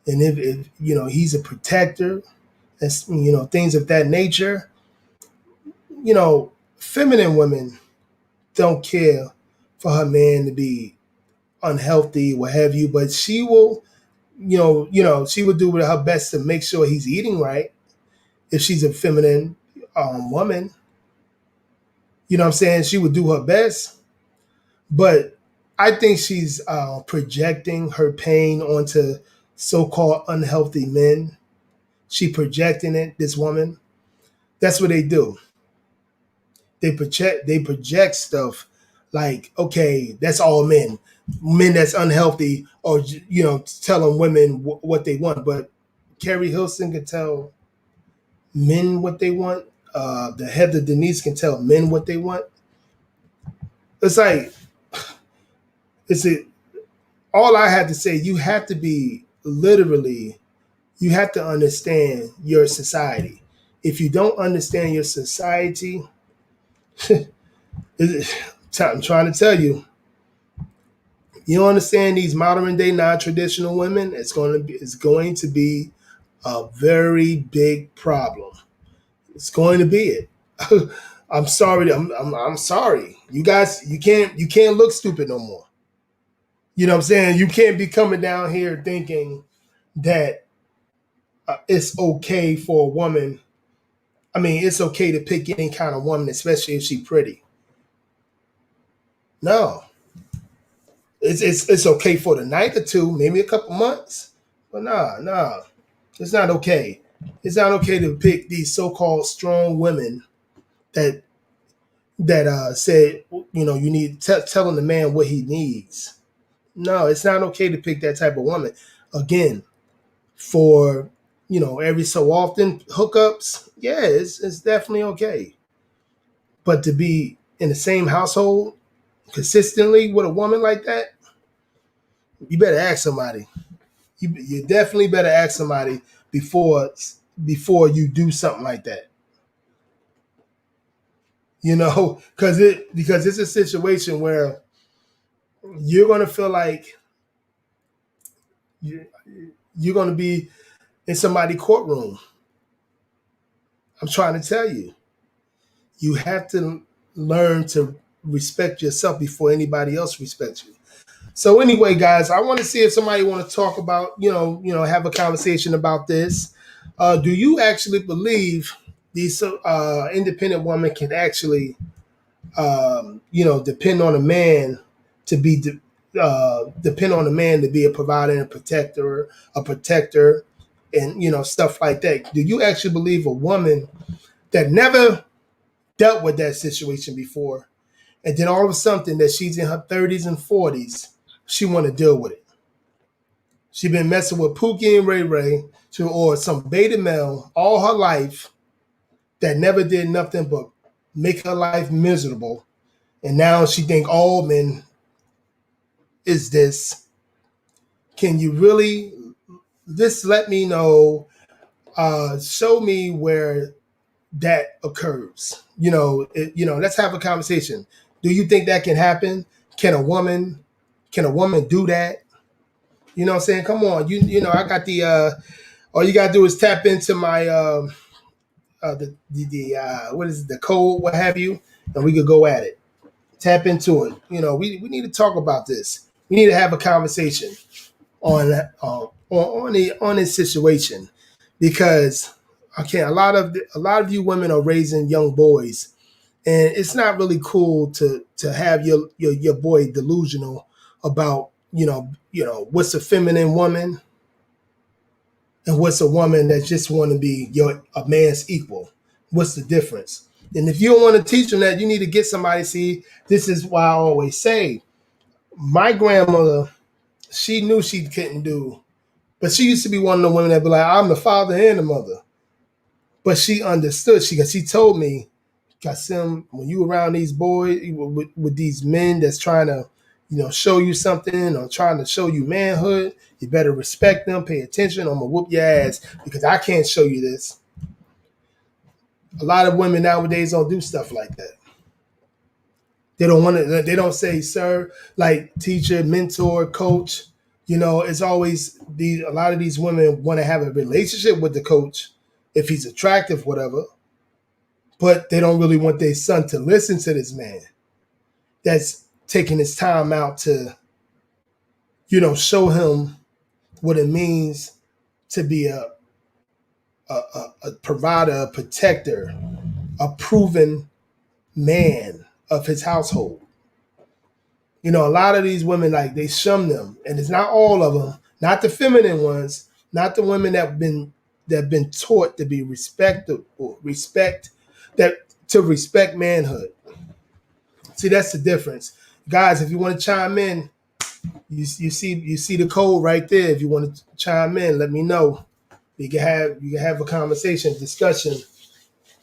and if he's a protector, and things of that nature, feminine women don't care for her man to be unhealthy, what have you. But she will, she will do her best to make sure he's eating right. If she's a feminine woman, you know what I'm saying? She would do her best. But I think she's projecting her pain onto so-called unhealthy men. She projecting it, this woman. That's what they do. They project stuff like, okay, that's all men. Men that's unhealthy, or telling women what they want. But Carrie Hilson could tell men what they want. the Heather Denise can tell men what they want. It's like it's it. All I had to say, you have to be literally, you have to understand your society. If you don't understand your society, I'm trying to tell you, you don't understand these modern day non-traditional women, it's going to be a very big problem. It's going to be it. I'm sorry. I'm sorry. You guys, you can't look stupid no more. You know what I'm saying? You can't be coming down here thinking that it's okay for a woman. I mean, it's okay to pick any kind of woman, especially if she's pretty. No, it's okay for the night or two, maybe a couple months, but nah, it's not okay. It's not okay to pick these so-called strong women that said, you need telling the man what he needs. No, it's not okay to pick that type of woman. Again, for every so often hookups, yeah, it's definitely okay. But to be in the same household consistently with a woman like that, you better ask somebody. You definitely better ask somebody before before you do something like that. Because it's a situation where you're gonna feel like you, you're gonna be in somebody's courtroom. I'm trying to tell you, you have to learn to respect yourself before anybody else respects you. So anyway, guys, I want to see if somebody want to talk about, have a conversation about this. Do you actually believe these independent women can actually, depend on a man to be depend on a man to be a provider and a protector, and stuff like that? Do you actually believe a woman that never dealt with that situation before, and then all of a sudden that she's in her 30s and 40s, she want to deal with it? She been messing with Pookie and Ray Ray or some beta male all her life that never did nothing but make her life miserable, and now she think all men is this. Can you really just let me know? Show me where that occurs. Let's have a conversation. Do you think that can happen? Can a woman do that? You know what I'm saying? Come on. I got the all you gotta do is tap into my the what is it, the code, what have you, and we could go at it. Tap into it. We need to talk about this. We need to have a conversation on this situation, because a lot of you women are raising young boys, and it's not really cool to have your boy delusional about what's a feminine woman and what's a woman that just want to be a man's equal. What's the difference? And if you don't want to teach them that, you need to get somebody. See, this is why I always say, my grandmother, she knew she couldn't do, but she used to be one of the women that be like, I'm the father and the mother. But she understood. She told me, Kasim, when you around these boys with these men that's trying to, show you something or trying to show you manhood, you better respect them, pay attention. I'm gonna whoop your ass because I can't show you this. A lot of women nowadays don't do stuff like that. They don't want to. They don't say, "Sir," like teacher, mentor, coach. It's always these. A lot of these women want to have a relationship with the coach if he's attractive, whatever. But they don't really want their son to listen to this man that's taking his time out to, show him what it means to be a provider, a protector, a proven man of his household. A lot of these women, like, they shun them, and it's not all of them, not the feminine ones, not the women that have been taught to be that to respect manhood. See, that's the difference, guys. If you want to chime in, you see the code right there. If you want to chime in, let me know. You can have a conversation, discussion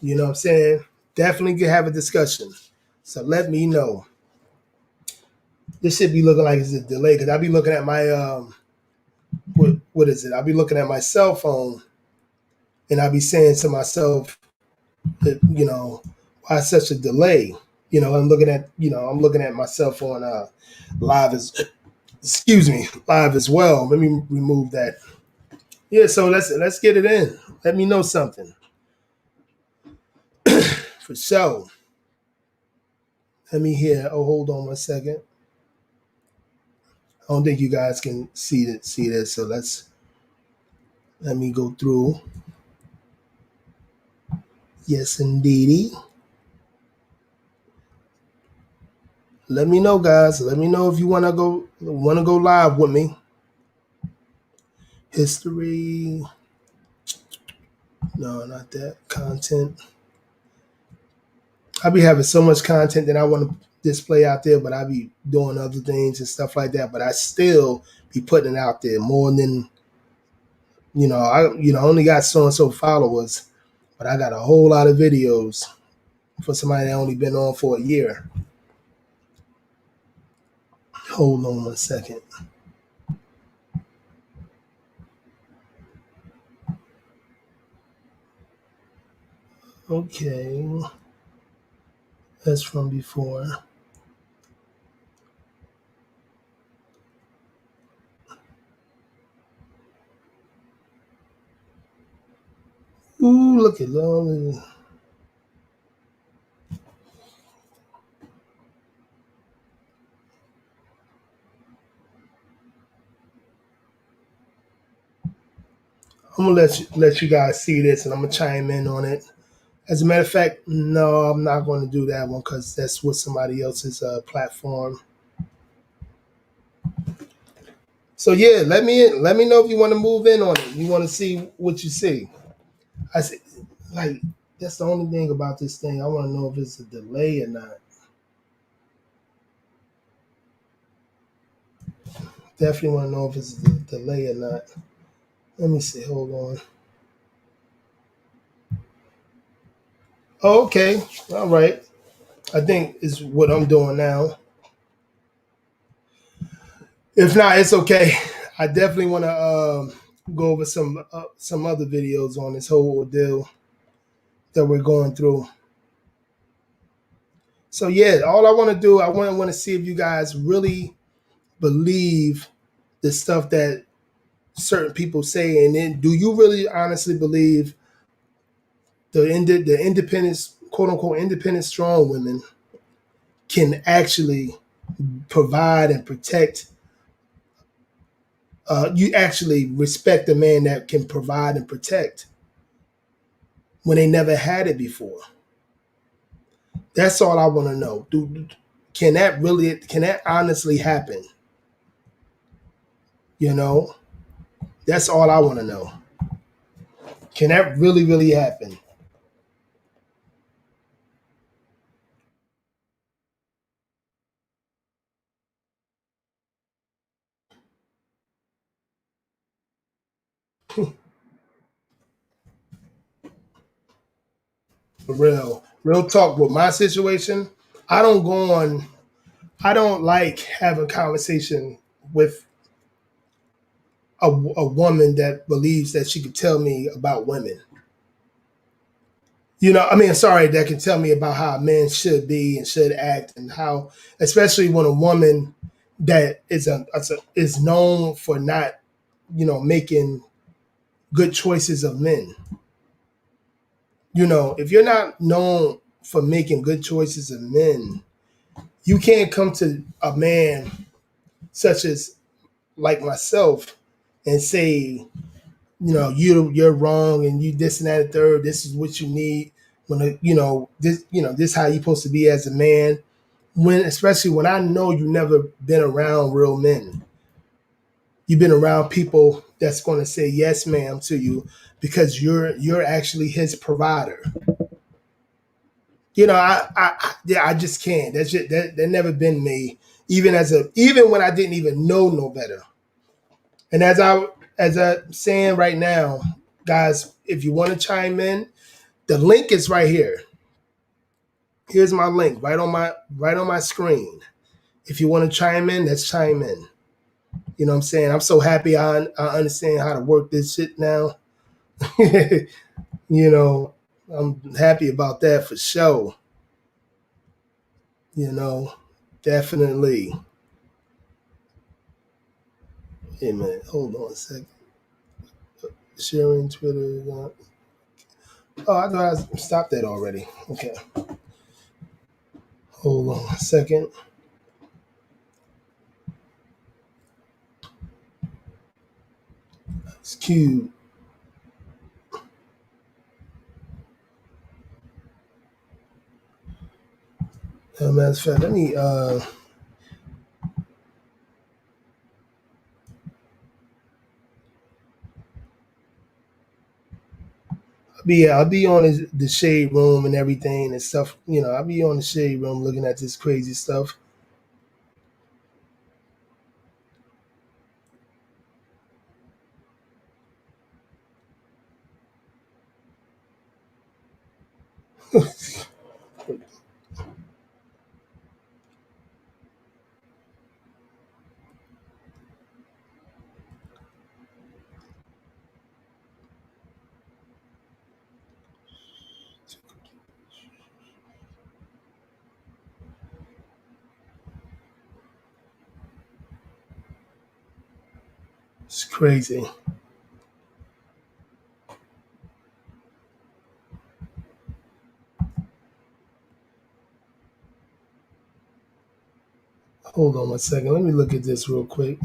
You know what I'm saying? Definitely can have a discussion. So let me know. This should be looking like it's a delay because I'll be looking at my what is it? I'll be looking at my cell phone and I'll be saying to myself that, why such a delay? I'm looking at my cell phone live as excuse me, live as well. Let me remove that. Yeah, so let's get it in. Let me know something. For sure. Let me hear. Oh, hold on one second. I don't think you guys can see this, so let me go through. Yes, indeedy. Let me know, guys. Let me know if you wanna go live with me. History. No, not that. Content. I be having so much content that I want to display out there, but I be doing other things and stuff like that. But I still be putting it out there more than I only got so and so followers, but I got a whole lot of videos for somebody that only been on for a year. Hold on one second. Okay, that's from before. Ooh, look at that. I'm gonna let you guys see this, and I'm gonna chime in on it. As a matter of fact, no, I'm not going to do that one because that's with somebody else's platform. So yeah, let me know if you want to move in on it. You want to see what you see. I see, like that's the only thing about this thing. I want to know if it's a delay or not. Definitely want to know if it's a delay or not. Let me see. Hold on. Oh, okay. All right. I think is what I'm doing now. If not, it's okay. I definitely want to go over some other videos on this whole ordeal that we're going through. So yeah, all I want to do, I want to see if you guys really believe the stuff that certain people say, and then do you really honestly believe the independent, quote unquote, independent strong women can actually provide and protect? You actually respect a man that can provide and protect when they never had it before. That's all I want to know. Can that honestly happen? You know, that's all I want to know. Can that really happen? For real talk with my situation. I don't go on. I don't like having conversation with a woman that believes that she could tell me about women. I mean, sorry, that can tell me about how a man should be and should act, and how, especially when a woman that is known for not, making good choices of men. If you're not known for making good choices of men, you can't come to a man such as like myself and say, you're wrong and you this and that and third. This is what you need when this how you're supposed to be as a man. When especially when I know you never been around real men, you've been around people that's going to say yes, ma'am, to you because you're actually his provider. I just can't. That's just that never been me. Even when I didn't even know no better. And as I'm saying right now, guys, if you want to chime in, The link is right here. Here's my link right on my screen. If you want to chime in, let's chime in. You know what I'm saying? I'm so happy I understand how to work this shit now. You know, I'm happy about that for sure. You know, definitely. Hey man, hold on a second. Sharing Twitter. Oh, I thought I stopped that already. Okay. Hold on a second. It's cute. Matter of fact, let me I'll be on the shade room and everything and stuff. You know, I'll be on the shade room looking at this crazy stuff. It's crazy. Hold on one second. Let me look at this real quick.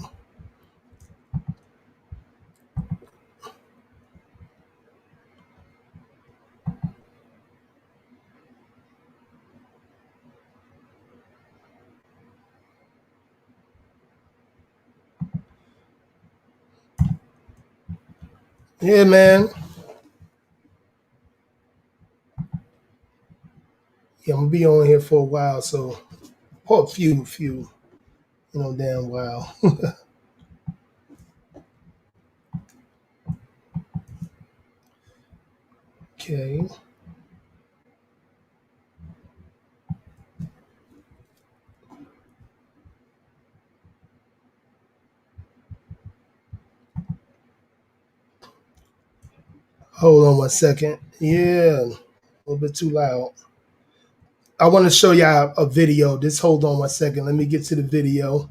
Yeah, man. Yeah, I'm gonna be on here for a while, so a few, damn while. Okay. Hold on one second. Yeah, a little bit too loud. I want to show y'all a video. Just hold on one second. Let me get to the video.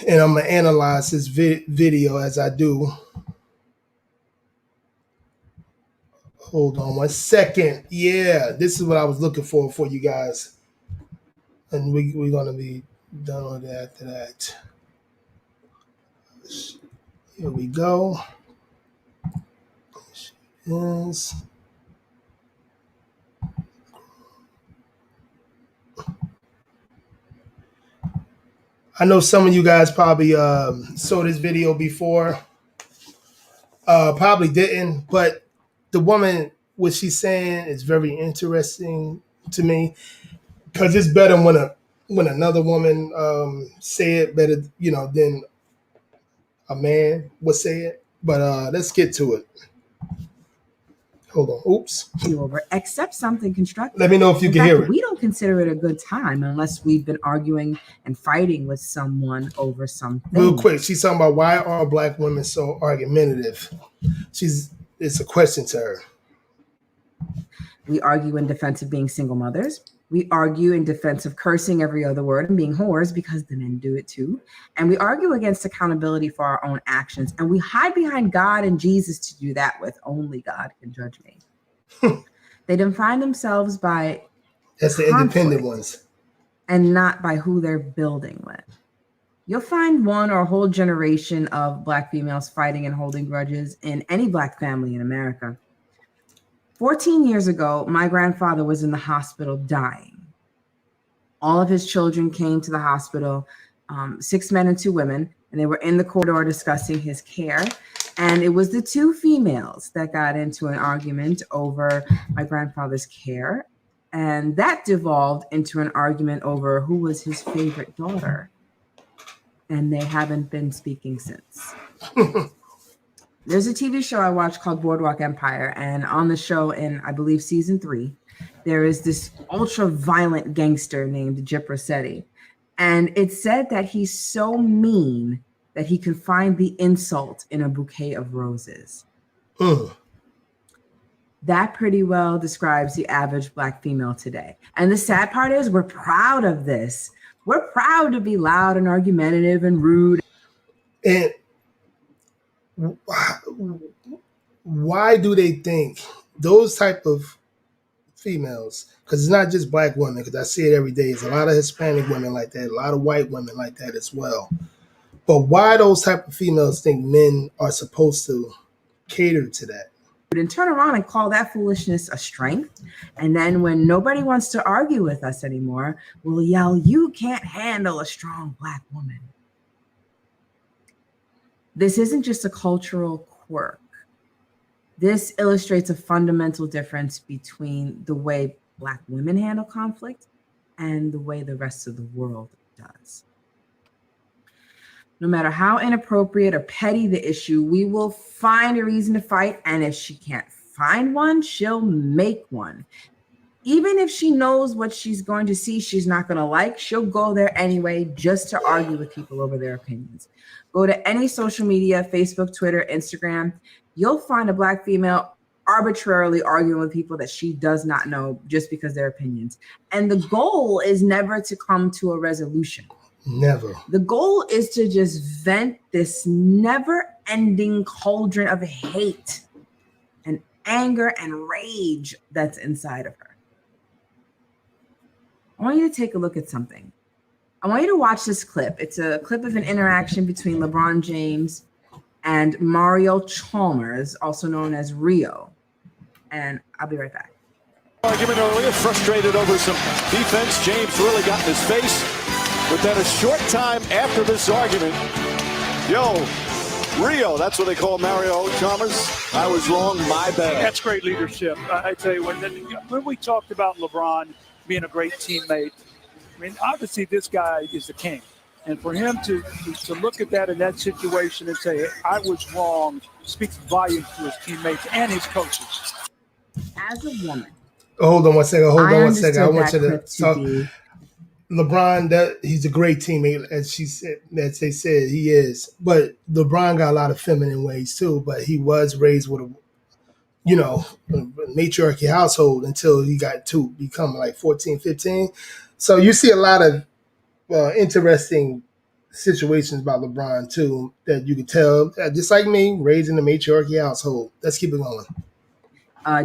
And I'm going to analyze this video as I do. Hold on one second. Yeah, this is what I was looking for you guys. And we're going to be done with that after that. Here we go. Yes. I know some of you guys probably saw this video before. Probably didn't, but the woman, what she's saying is very interesting to me because it's better when another woman say it better, than a man would say it. But let's get to it. Hold on. Oops. You over accept something constructive. Let me know if you can hear it. We don't consider it a good time unless we've been arguing and fighting with someone over something. Real quick, she's talking about why are black women so argumentative. It's a question to her. We argue in defense of being single mothers. We argue in defense of cursing every other word and being whores because the men do it too. And we argue against accountability for our own actions. And we hide behind God and Jesus to do that with. Only God can judge me. They define themselves by that's the independent ones. And not by who they're building with. You'll find one or a whole generation of black females fighting and holding grudges in any black family in America. 14 years ago, my grandfather was in the hospital dying. All of his children came to the hospital, 6 men and 2 women, and they were in the corridor discussing his care. And it was the 2 females that got into an argument over my grandfather's care. And that devolved into an argument over who was his favorite daughter. And they haven't been speaking since. There's a TV show I watched called Boardwalk Empire, and on the show in, I believe, season 3, there is this ultra-violent gangster named Jip Rossetti. And it said that he's so mean that he can find the insult in a bouquet of roses. That pretty well describes the average Black female today. And the sad part is we're proud of this. We're proud to be loud and argumentative and rude. And why do they think those type of females, because it's not just Black women, because I see it every day, there's a lot of Hispanic women like that, a lot of white women like that as well. But why those type of females think men are supposed to cater to that? And turn around and call that foolishness a strength. And then when nobody wants to argue with us anymore, we'll yell, "You can't handle a strong Black woman." This isn't just a cultural quirk. This illustrates a fundamental difference between the way Black women handle conflict and the way the rest of the world does. No matter how inappropriate or petty the issue, we will find a reason to fight. And if she can't find one, she'll make one. Even if she knows what she's going to see she's not going to like, she'll go there anyway just to argue with people over their opinions. Go to any social media, Facebook, Twitter, Instagram. You'll find a Black female arbitrarily arguing with people that she does not know just because their opinions. And the goal is never to come to a resolution. Never. The goal is to just vent this never-ending cauldron of hate and anger and rage that's inside of her. I want you to take a look at something. I want you to watch this clip. It's a clip of an interaction between LeBron James and Mario Chalmers, also known as Rio. And I'll be right back. Argument earlier, frustrated over some defense. James really got in his face. But then a short time after this argument, Rio, that's what they call Mario Chalmers. I was wrong, my bad. That's great leadership. I tell you, when we talked about LeBron being a great teammate, I mean, obviously this guy is the king. And for him to look at that in that situation and say, I was wrong, speaks volumes to his teammates and his coaches. As a woman. Hold on one second. I want you to talk. Be... LeBron, he's a great teammate, as they said, he is. But LeBron got a lot of feminine ways too. But he was raised with a matriarchy household until he got to become like 14, 15. So you see a lot of interesting situations about LeBron too that you can tell, just like me, raised in a matriarchy household. Let's keep it going.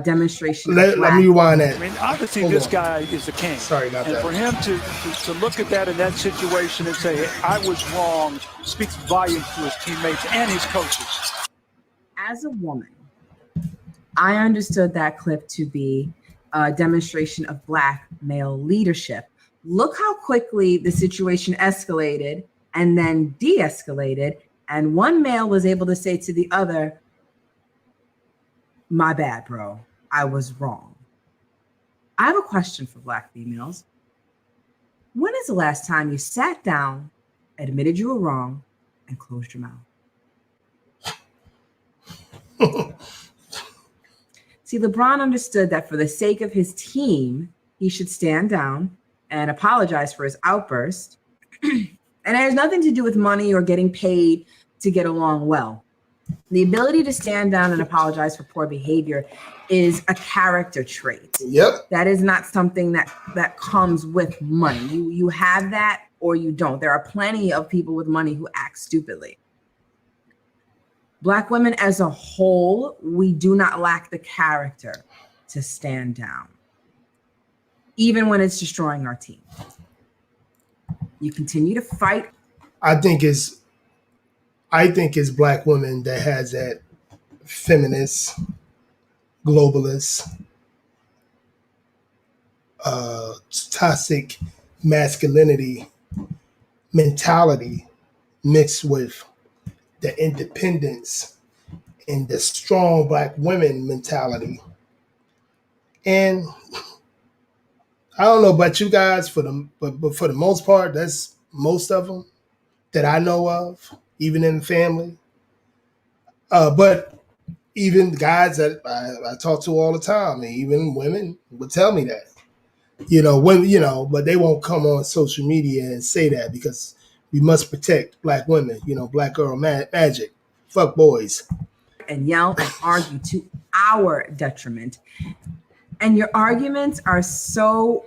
Demonstration. Let me rewind that. I mean, obviously this guy is the king. Sorry about that. And for him to look at that in that situation and say, I was wrong, speaks volumes to his teammates and his coaches. As a woman, I understood that clip to be a demonstration of Black male leadership. Look how quickly the situation escalated and then de-escalated, and one male was able to say to the other, my bad, bro. I was wrong. I have a question for Black females. When is the last time you sat down, admitted you were wrong, and closed your mouth? See, LeBron understood that for the sake of his team, he should stand down and apologize for his outburst. And it has nothing to do with money or getting paid to get along well. The ability to stand down and apologize for poor behavior is a character trait. Yep. That is not something that comes with money. You have that or you don't. There are plenty of people with money who act stupidly. Black women as a whole, we do not lack the character to stand down, even when it's destroying our team. You continue to fight. I think it's Black women that has that feminist, globalist, toxic masculinity mentality mixed with the independence and the strong Black women mentality. And I don't know about you guys, but for the most part, that's most of them that I know of, even in the family. But even guys that I talk to all the time, and even women would tell me that. But they won't come on social media and say that because we must protect black women, black girl magic. Fuck boys. And yell and argue to our detriment. And your arguments are so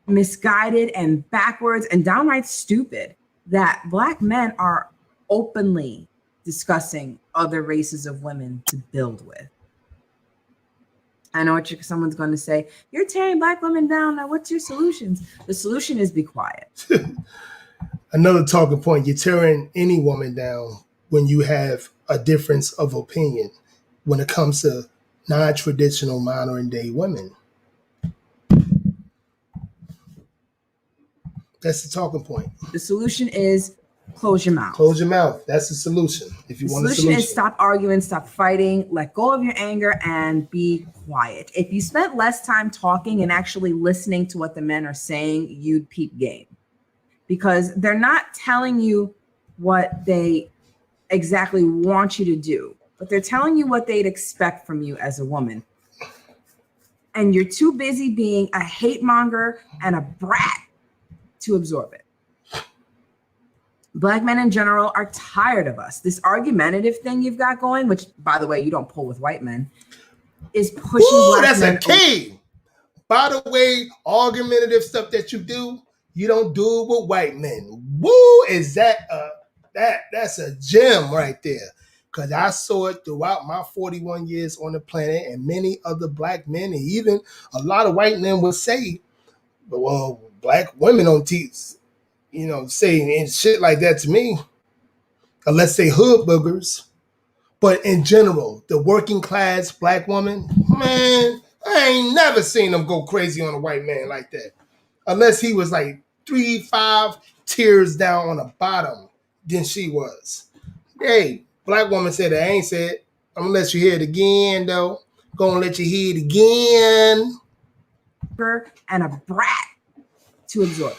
misguided and backwards and downright stupid that black men are openly discussing other races of women to build with. I know what someone's going to say. You're tearing black women down. Now, what's your solutions? The solution is be quiet. Another talking point, you're tearing any woman down when you have a difference of opinion when it comes to non-traditional modern day women. That's the talking point. The solution is close your mouth. Close your mouth. That's the solution. If you want a solution. The solution is stop arguing, stop fighting, let go of your anger, and be quiet. If you spent less time talking and actually listening to what the men are saying, you'd peep game. Because they're not telling you what they exactly want you to do, but they're telling you what they'd expect from you as a woman. And you're too busy being a hate monger and a brat to absorb it. Black men in general are tired of us. This argumentative thing you've got going, which, by the way, you don't pull with white men, is pushing black men. That's a key. By the way, argumentative stuff that you do, you don't do it with white men. Woo! Is that that's a gem right there. Because I saw it throughout my 41 years on the planet, and many other black men, and even a lot of white men would say, well, black women don't teach, say and shit like that to me, unless they hood boogers. But in general, the working class black woman, man, I ain't never seen them go crazy on a white man like that. Unless he was like 3-5 tiers down on the bottom than she was. Hey, black woman said it. I ain't said it. I'm gonna let you hear it again, though. Gonna let you hear it again. And a brat to absorb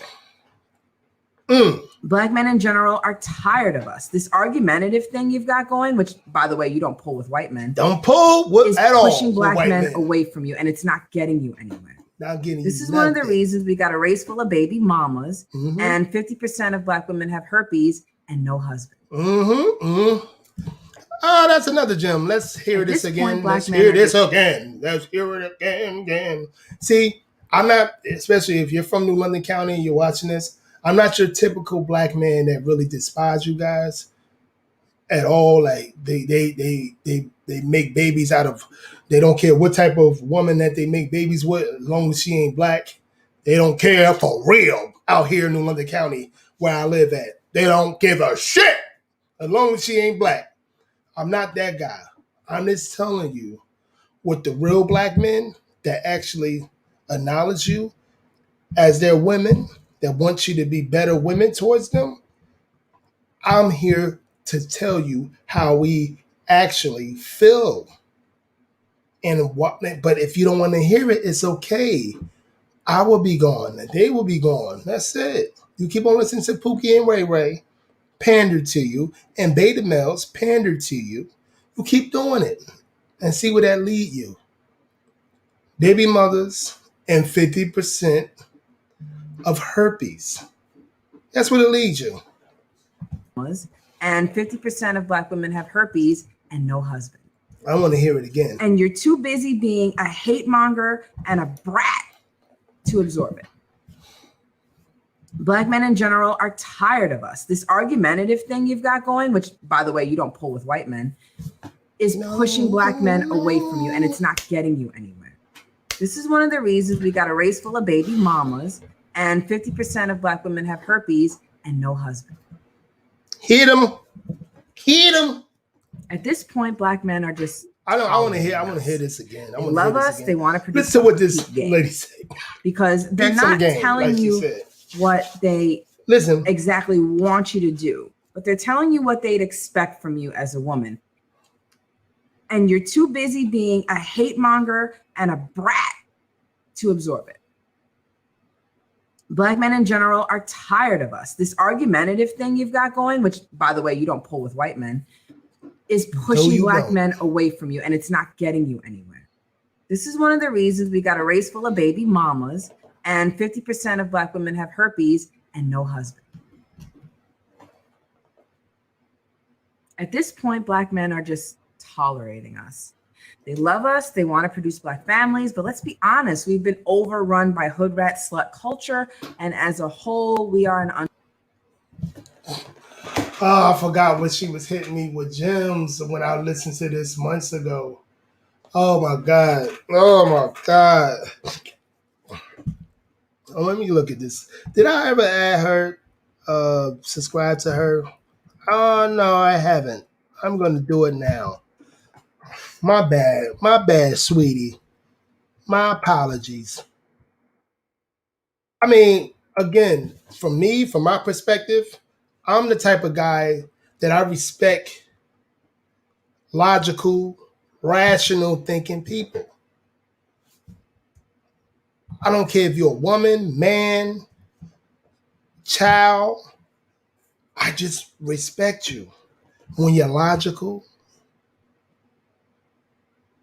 it. Black men in general are tired of us. This argumentative thing you've got going, which, by the way, you don't pull with white men. Don't pull at all. Is pushing black men away from you, and it's not getting you anywhere. This is one of the reasons we got a race full of baby mamas, and 50% of black women have herpes and no husband. Oh, that's another gem. Let's hear this again. Let's hear this again. Let's hear it again. See, I'm not, especially if you're from New London County and you're watching this, I'm not your typical black man that really despise you guys at all. Like they make babies out of, they don't care what type of woman that they make babies with, as long as she ain't black. They don't care for real out here in New London County where I live at. They don't give a shit as long as she ain't black. I'm not that guy. I'm just telling you what the real black men that actually acknowledge you as their women, that want you to be better women towards them. I'm here to tell you how we actually feel. And what, but if you don't want to hear it, it's okay. I will be gone. They will be gone. That's it. You keep on listening to Pookie and Ray Ray pander to you, and beta males pander to you. You keep doing it and see where that lead you. Baby mothers and 50% of herpes. That's where it leads you. And 50% of black women have herpes and no husband. I want to hear it again. And you're too busy being a hate monger and a brat to absorb it. Black men in general are tired of us. This argumentative thing you've got going, which, by the way, you don't pull with white men, is pushing black men away from you, and it's not getting you anywhere. This is one of the reasons we got a race full of baby mamas, and 50% of black women have herpes and no husband. Hit them. Hit them. At this point, black men are just... I want to hear this again. They love us. They want to produce. Listen to what this lady said. Because they're not telling you what they exactly want you to do, but they're telling you what they'd expect from you as a woman. And you're too busy being a hate monger and a brat to absorb it. Black men in general are tired of us. This argumentative thing you've got going, which, by the way, you don't pull with white men, is No, pushing you Black don't. men away from you, and it's not getting you anywhere. This is one of the reasons we got a race full of baby mamas, and 50% of Black women have herpes and no husband. At this point, Black men are just tolerating us. They love us. They want to produce Black families. But let's be honest, we've been overrun by hood rat slut culture. And as a whole, we are an Oh, I forgot what she was hitting me with gems when I listened to this months ago. Oh my God. Oh my God. Oh, let me look at this. Did I ever add her, subscribe to her? Oh, no, I haven't. I'm going to do it now. My bad. My bad, sweetie. My apologies. I mean, again, from me, from my perspective, I'm the type of guy that I respect logical, rational thinking people. I don't care if you're a woman, man, child. I just respect you. When you're logical,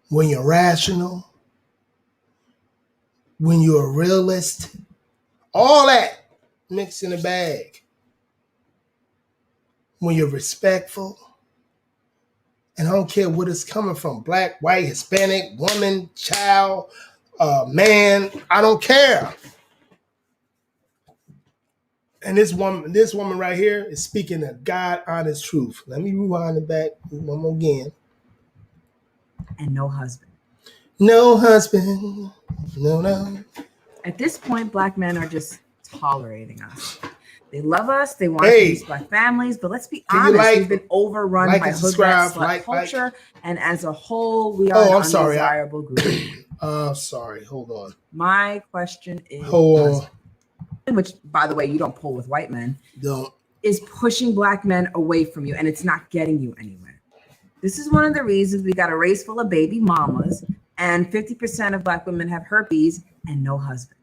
when you're rational, when you're a realist, all that mixed in a bag. When you're respectful, and I don't care what it's coming from, Black, white, Hispanic, woman, child, man, I don't care. And this woman right here is speaking the God honest truth. Let me rewind it back one more again. and no husband. No husband. No. At this point, Black men are just tolerating us. They love us. They want to Hey, produce Black families. But let's be can you honest, like- we've been overrun like by and hood rat subscribe, slut like. culture. And as a whole, we are Oh, an I'm sorry. undesirable group. Sorry. Hold on. My question is, Hold on. which, by the way, you don't pull with white men, Don't. is pushing Black men away from you, and it's not getting you anywhere. This is one of the reasons we got a race full of baby mamas, and 50% of Black women have herpes and no husband.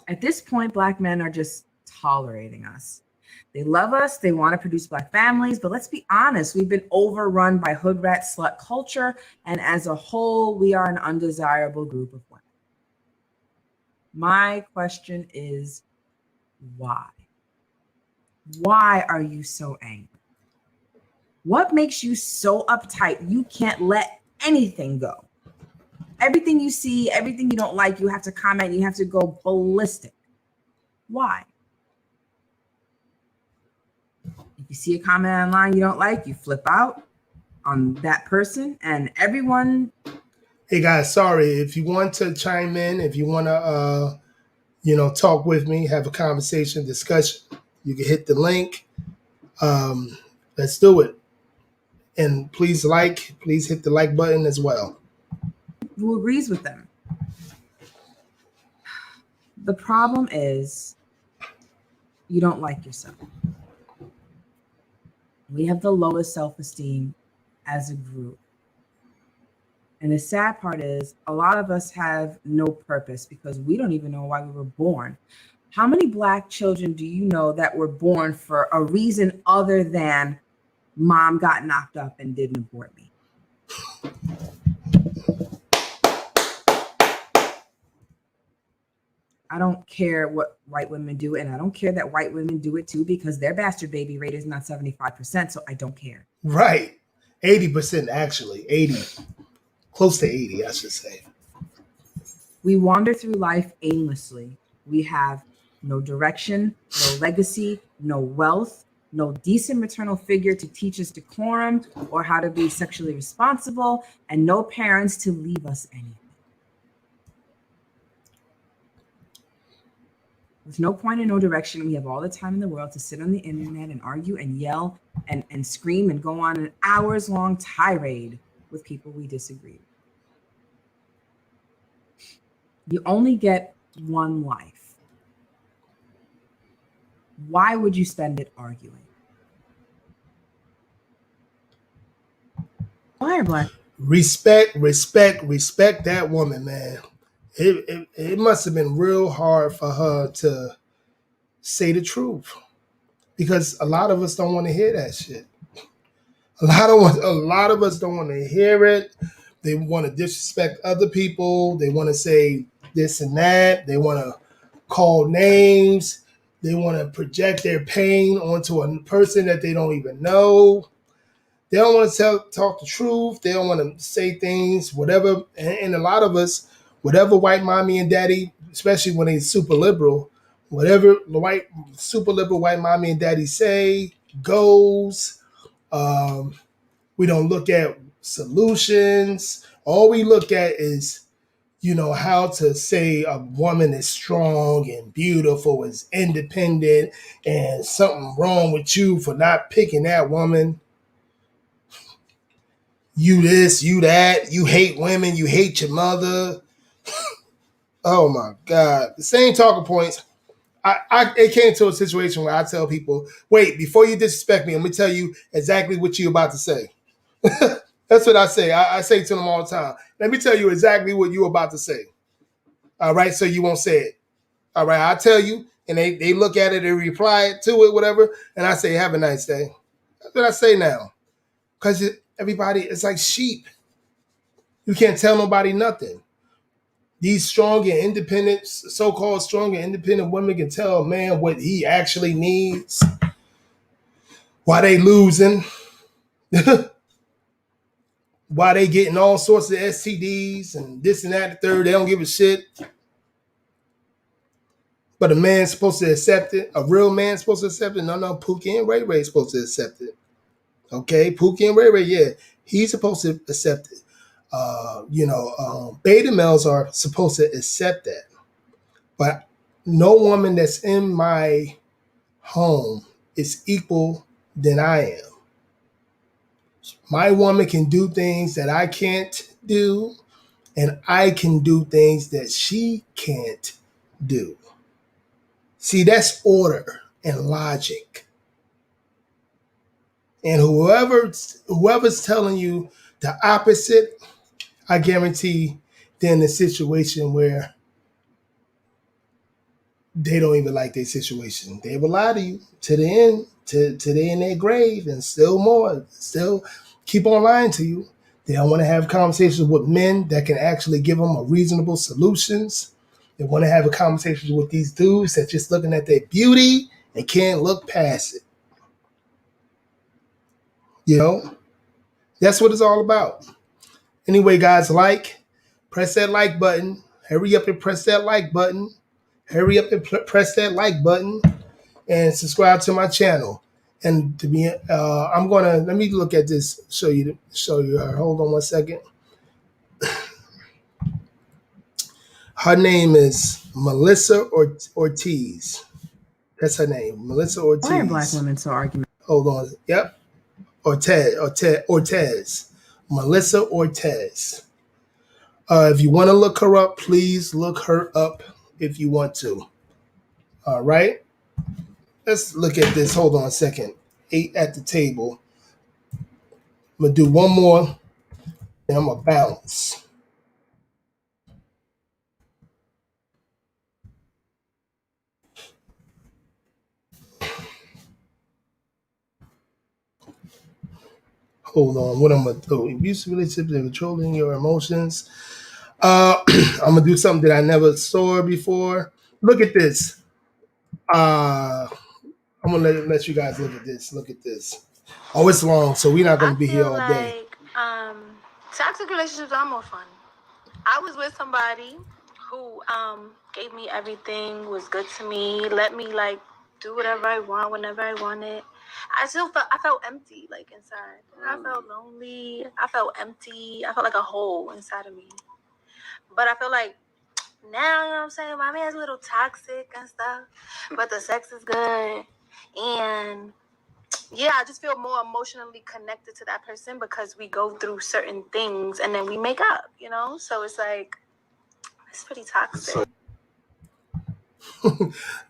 At this point, Black men are just tolerating us. They love us. They want to produce Black families. But let's be honest, we've been overrun by hood rat slut culture. And as a whole, we are an undesirable group of women. My question is, why? Why are you so angry? What makes you so uptight you can't let anything go? Everything you see, everything you don't like, you have to comment, you have to go ballistic. Why? If you see a comment online you don't like, you flip out on that person, and everyone. Hey guys, sorry. If you want to chime in, if you want to, talk with me, have a conversation, discussion, you can hit the link. Let's do it. And please hit the like button as well. Who agrees with them? The problem is you don't like yourself. We have the lowest self-esteem as a group. And the sad part is a lot of us have no purpose because we don't even know why we were born. How many Black children do you know that were born for a reason other than mom got knocked up and didn't abort me? I don't care what white women do, and I don't care that white women do it too because their bastard baby rate is not 75%, so I don't care. Right. 80% actually. 80. Close to 80, I should say. We wander through life aimlessly. We have no direction, no legacy, no wealth, no decent maternal figure to teach us decorum or how to be sexually responsible, and no parents to leave us anything. With no point and no direction, we have all the time in the world to sit on the internet and argue and yell and scream and go on an hours-long tirade with people we disagree with. You only get one life. Why would you spend it arguing? Why are Black? Respect that woman, man. It must have been real hard for her to say the truth. because a lot of us don't want to hear that shit. A lot of us don't want to hear it. They want to disrespect other people. They want to say this and that. They want to call names. They want to project their pain onto a person that they don't even know. They don't want to talk the truth. They don't want to say things, whatever. And a lot of us, whatever white mommy and daddy, especially when they super liberal, whatever the super liberal white mommy and daddy say goes. We don't look at solutions. All we look at is, how to say a woman is strong and beautiful, is independent, and something wrong with you for not picking that woman. You this, you that, you hate women, you hate your mother. Oh my God. The same talking points. It came to a situation where I tell people, wait, before you disrespect me, let me tell you exactly what you're about to say. That's what I say. I say to them all the time. Let me tell you exactly what you're about to say. All right, so you won't say it. All right, I'll tell you, and they look at it and reply to it, whatever, and I say, have a nice day. That's what I say now. Because everybody, it's like sheep. You can't tell nobody nothing. These strong and independent, so-called strong and independent women can tell a man what he actually needs. Why they losing. Why they getting all sorts of STDs and this and that, the third. They don't give a shit. But a man's supposed to accept it. A real man's supposed to accept it. No, Pookie and Ray Ray's supposed to accept it. Okay, Pookie and Ray Ray, yeah, he's supposed to accept it. Beta males are supposed to accept that. But no woman that's in my home is equal than I am. My woman can do things that I can't do, and I can do things that she can't do. See, that's order and logic. And whoever's telling you the opposite, I guarantee they're in a situation where they don't even like their situation. They will lie to you to the end, to they in their grave, and still more, still keep on lying to you. They don't want to have conversations with men that can actually give them a reasonable solutions. They want to have a conversation with these dudes that just looking at their beauty and can't look past it. That's what it's all about. Anyway, guys, press that like button. Hurry up and press that like button. Hurry up and press that like button and subscribe to my channel. And to be, let me look at this. Show you her. Hold on one second. Her name is Melissa Ortiz. That's her name, Melissa Ortiz. Why are black women so argumentative? Hold on. Yep. Ortiz. Melissa Ortiz. If you want to look her up, please look her up if you want to. All right. Let's look at this. Hold on a second. 8 at the table. I'm going to do one more, and I'm going to bounce. Hold on. What I'm going to do? Abusive relationships and controlling your emotions. I'm going to do something that I never saw before. Look at this. I'm going to let you guys look at this. Look at this. Oh, it's long, so we're not going to be here all day. Toxic relationships are more fun. I was with somebody who gave me everything, was good to me, let me do whatever I want whenever I wanted. I felt empty inside. I felt lonely. I felt empty. I felt like a hole inside of me. But I feel like now, you know what I'm saying, my man's a little toxic and stuff, but the sex is good. And yeah, I just feel more emotionally connected to that person because we go through certain things and then we make up, So it's it's pretty toxic.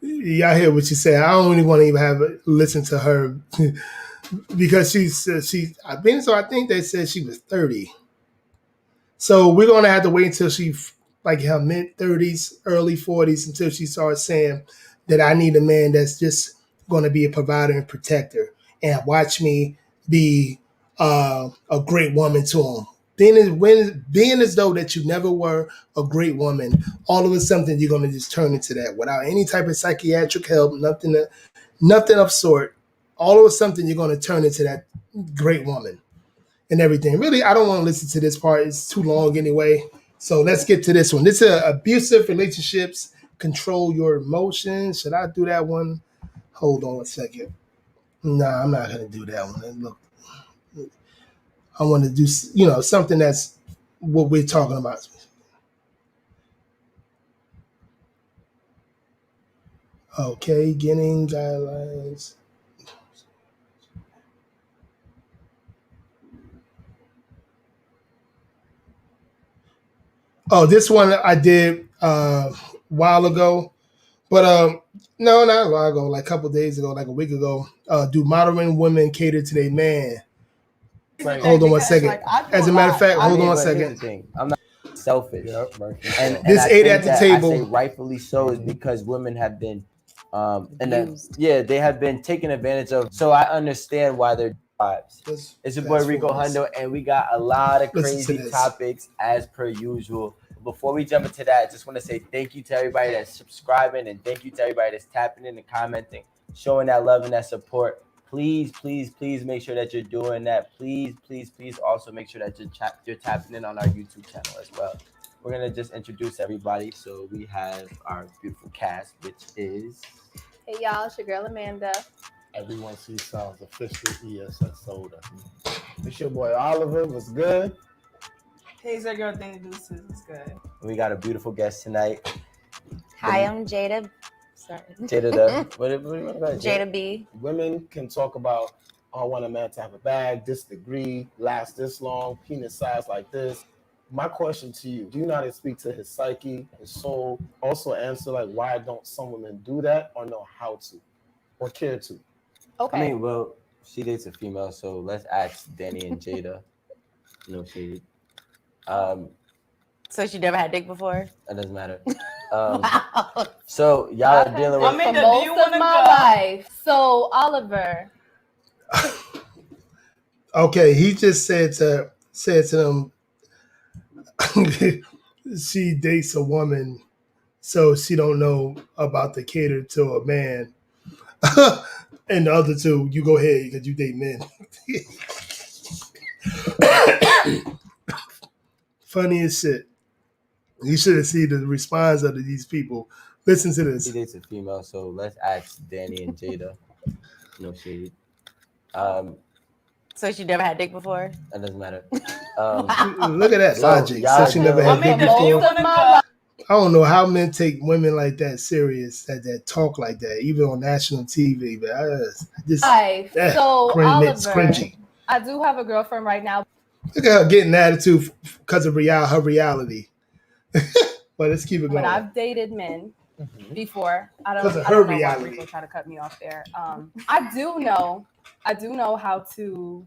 Y'all hear what she said. I don't really want to even listen to her because I think they said she was 30. So we're going to have to wait until she her mid 30s, early 40s until she starts saying that I need a man that's just going to be a provider and protector, and watch me be a great woman to them. Being as though that you never were a great woman, all of a sudden you're going to just turn into that without any type of psychiatric help, nothing of sort. All of a sudden you're going to turn into that great woman and everything. Really, I don't want to listen to this part. It's too long anyway. So let's get to this one. This is abusive relationships. Control your emotions. Should I do that one? Hold on a second. Nah, I'm not gonna do that one. Look, I want to do something that's what we're talking about. Okay, getting guidelines. Oh, this one I did a while ago, but no, not a while ago, like a couple days ago, like a week ago. Do modern women cater to their man? Hold on one second. Like, As a matter of fact, hold on one here's the second. thing. I'm not selfish. And This I ate think at the that table. I say rightfully so is because women have been they have been taken advantage of. So I understand why they're wives. It's your boy Rico Hundo, and we got a lot of crazy topics as per usual. Before we jump into that, I just want to say thank you to everybody that's subscribing, and thank you to everybody that's tapping in and commenting, showing that love and that support. Please, please, please make sure that you're doing that. Please, please, please also make sure that you're tapping in on our YouTube channel as well. We're going to just introduce everybody. So we have our beautiful cast, which is... Hey, y'all. It's your girl, Amanda. Everyone sees sounds official ESS Soda. It's your boy Oliver. What's good? Hey, it's your girl, Danny Deuces. What's good? We got a beautiful guest tonight. Hi, I'm Jada. Sorry. Jada, what do you want about Jada B. Women can talk about, I want a man to have a bag, this degree, last this long, penis size like this. My question to you, do you know how to speak to his psyche, his soul? Also answer, like, why don't some women do that or know how to or care to? Okay. I mean, well, she dates a female, so let's ask Danny and Jada. No shade. So she never had dick before? That doesn't matter. So y'all are dealing with... Amanda, for most of my life. So, Oliver. Okay, he just said to them, she dates a woman, so she don't know about the cater to a man. And the other two, you go ahead because you date men. Funny as shit. You should have seen the response of these people. Listen to this. She dates a female, so let's ask Danny and Jada. No shade. So she never had dick before? That doesn't matter. Look at that logic. So she never had dick before. I don't know how men take women like that serious, that talk like that, even on national TV. But it's cringy. I do have a girlfriend right now. Look at her getting attitude because of her reality. But let's keep it going. But I've dated men before. I don't know why people try to cut me off there. I do know how to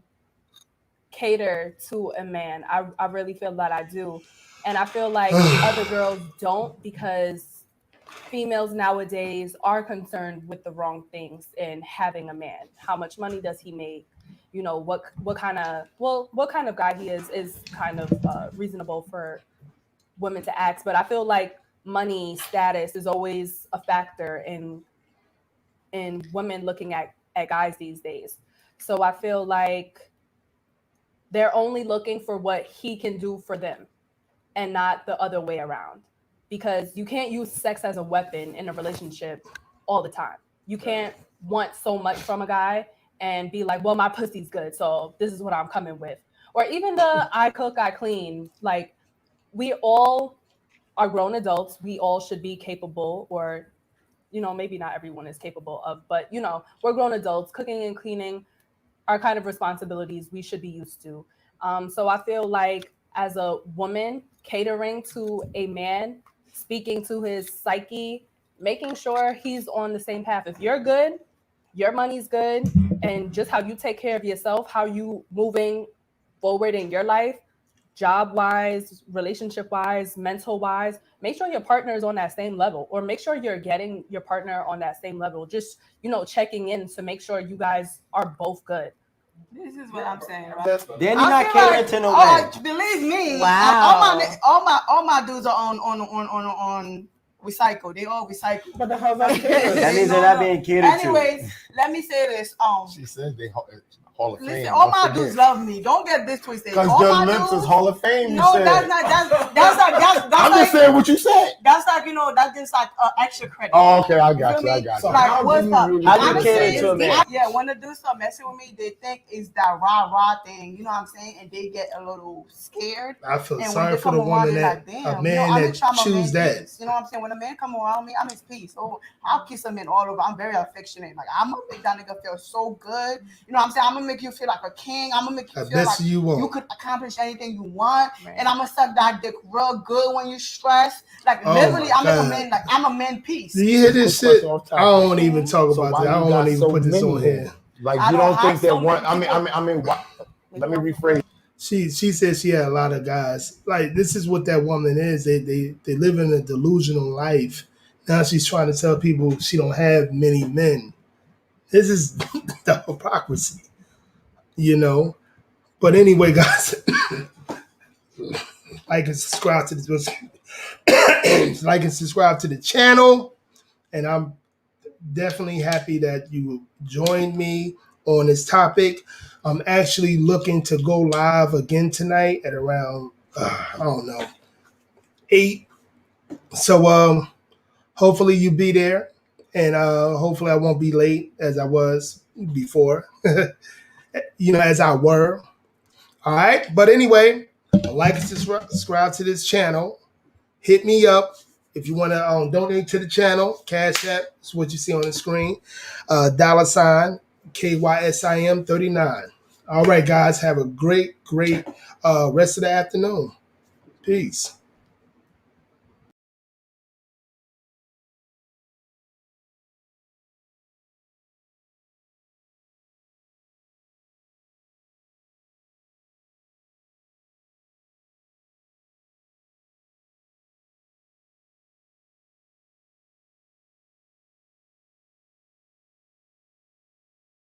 cater to a man. I really feel that I do. And I feel like other girls don't, because females nowadays are concerned with the wrong things in having a man. How much money does he make? You know, what kind of guy he is kind of reasonable for women to ask. But I feel like money, status is always a factor in women looking at guys these days. So I feel like they're only looking for what he can do for them and not the other way around, because you can't use sex as a weapon in a relationship all the time. You can't want so much from a guy and be like, well, my pussy's good, so this is what I'm coming with. Or even the I cook, I clean. Like, we all are grown adults. We all should be capable, or, you know, maybe not everyone is capable of, but, you know, we're grown adults. Cooking and cleaning are kind of responsibilities we should be used to. So I feel like as a woman, catering to a man, speaking to his psyche, making sure he's on the same path. If you're good, your money's good, and just how you take care of yourself, how you moving forward in your life, job wise, relationship wise, mental wise, make sure your partner is on that same level, or make sure you're getting your partner on that same level. Just, checking in to make sure you guys are both good. This is what I'm saying, right? Danny not catering to no man. Believe me, Wow. all my dudes are on recycle. They all recycle. But the hell that's catering? That means they're not being catered to. Anyways, let me say this. She said they Hall of Fame. Listen, all my dudes love me. Don't get this twisted. Because their lips is Hall of Fame. No, that's not. That's I'm just saying what you said. That's like, that's just like extra credit. Oh, okay, I got you. So like, what's up? How you cater to a man? Yeah, when the dudes start messing with me, they think it's that rah thing. You know what I'm saying? And they get a little scared. I feel sorry for the woman that a man that choose that. You know what I'm saying? When a man come around me, I'm his peace. So I'll kiss a man all over. I'm very affectionate. Like, I'm gonna make that nigga feel so good. You know what I'm saying? I'm gonna make you feel like a king. I'm gonna make you feel like you could accomplish anything you want. Right. And I'm gonna suck that dick real good when you're stressed. Like, literally, I'm a man. Like, I'm a man piece. Do you hear this shit? I don't even talk about that. I don't want to even put this on here. Like, you don't think that one? I mean, let me rephrase. She said she had a lot of guys. Like, this is what that woman is. They live in a delusional life. Now she's trying to tell people she don't have many men. This is the hypocrisy, But anyway, guys, like and subscribe to this. Like and subscribe to the channel, and I'm definitely happy that you joined me on this topic. I'm actually looking to go live again tonight at around 8. So hopefully you be there, and hopefully I won't be late as I was before. As I were. All right, but anyway, like and subscribe to this channel. Hit me up if you want to donate to the channel. Cashapp is what you see on the screen. $ KYSIM 39. All right, guys, have a great rest of the afternoon. Peace.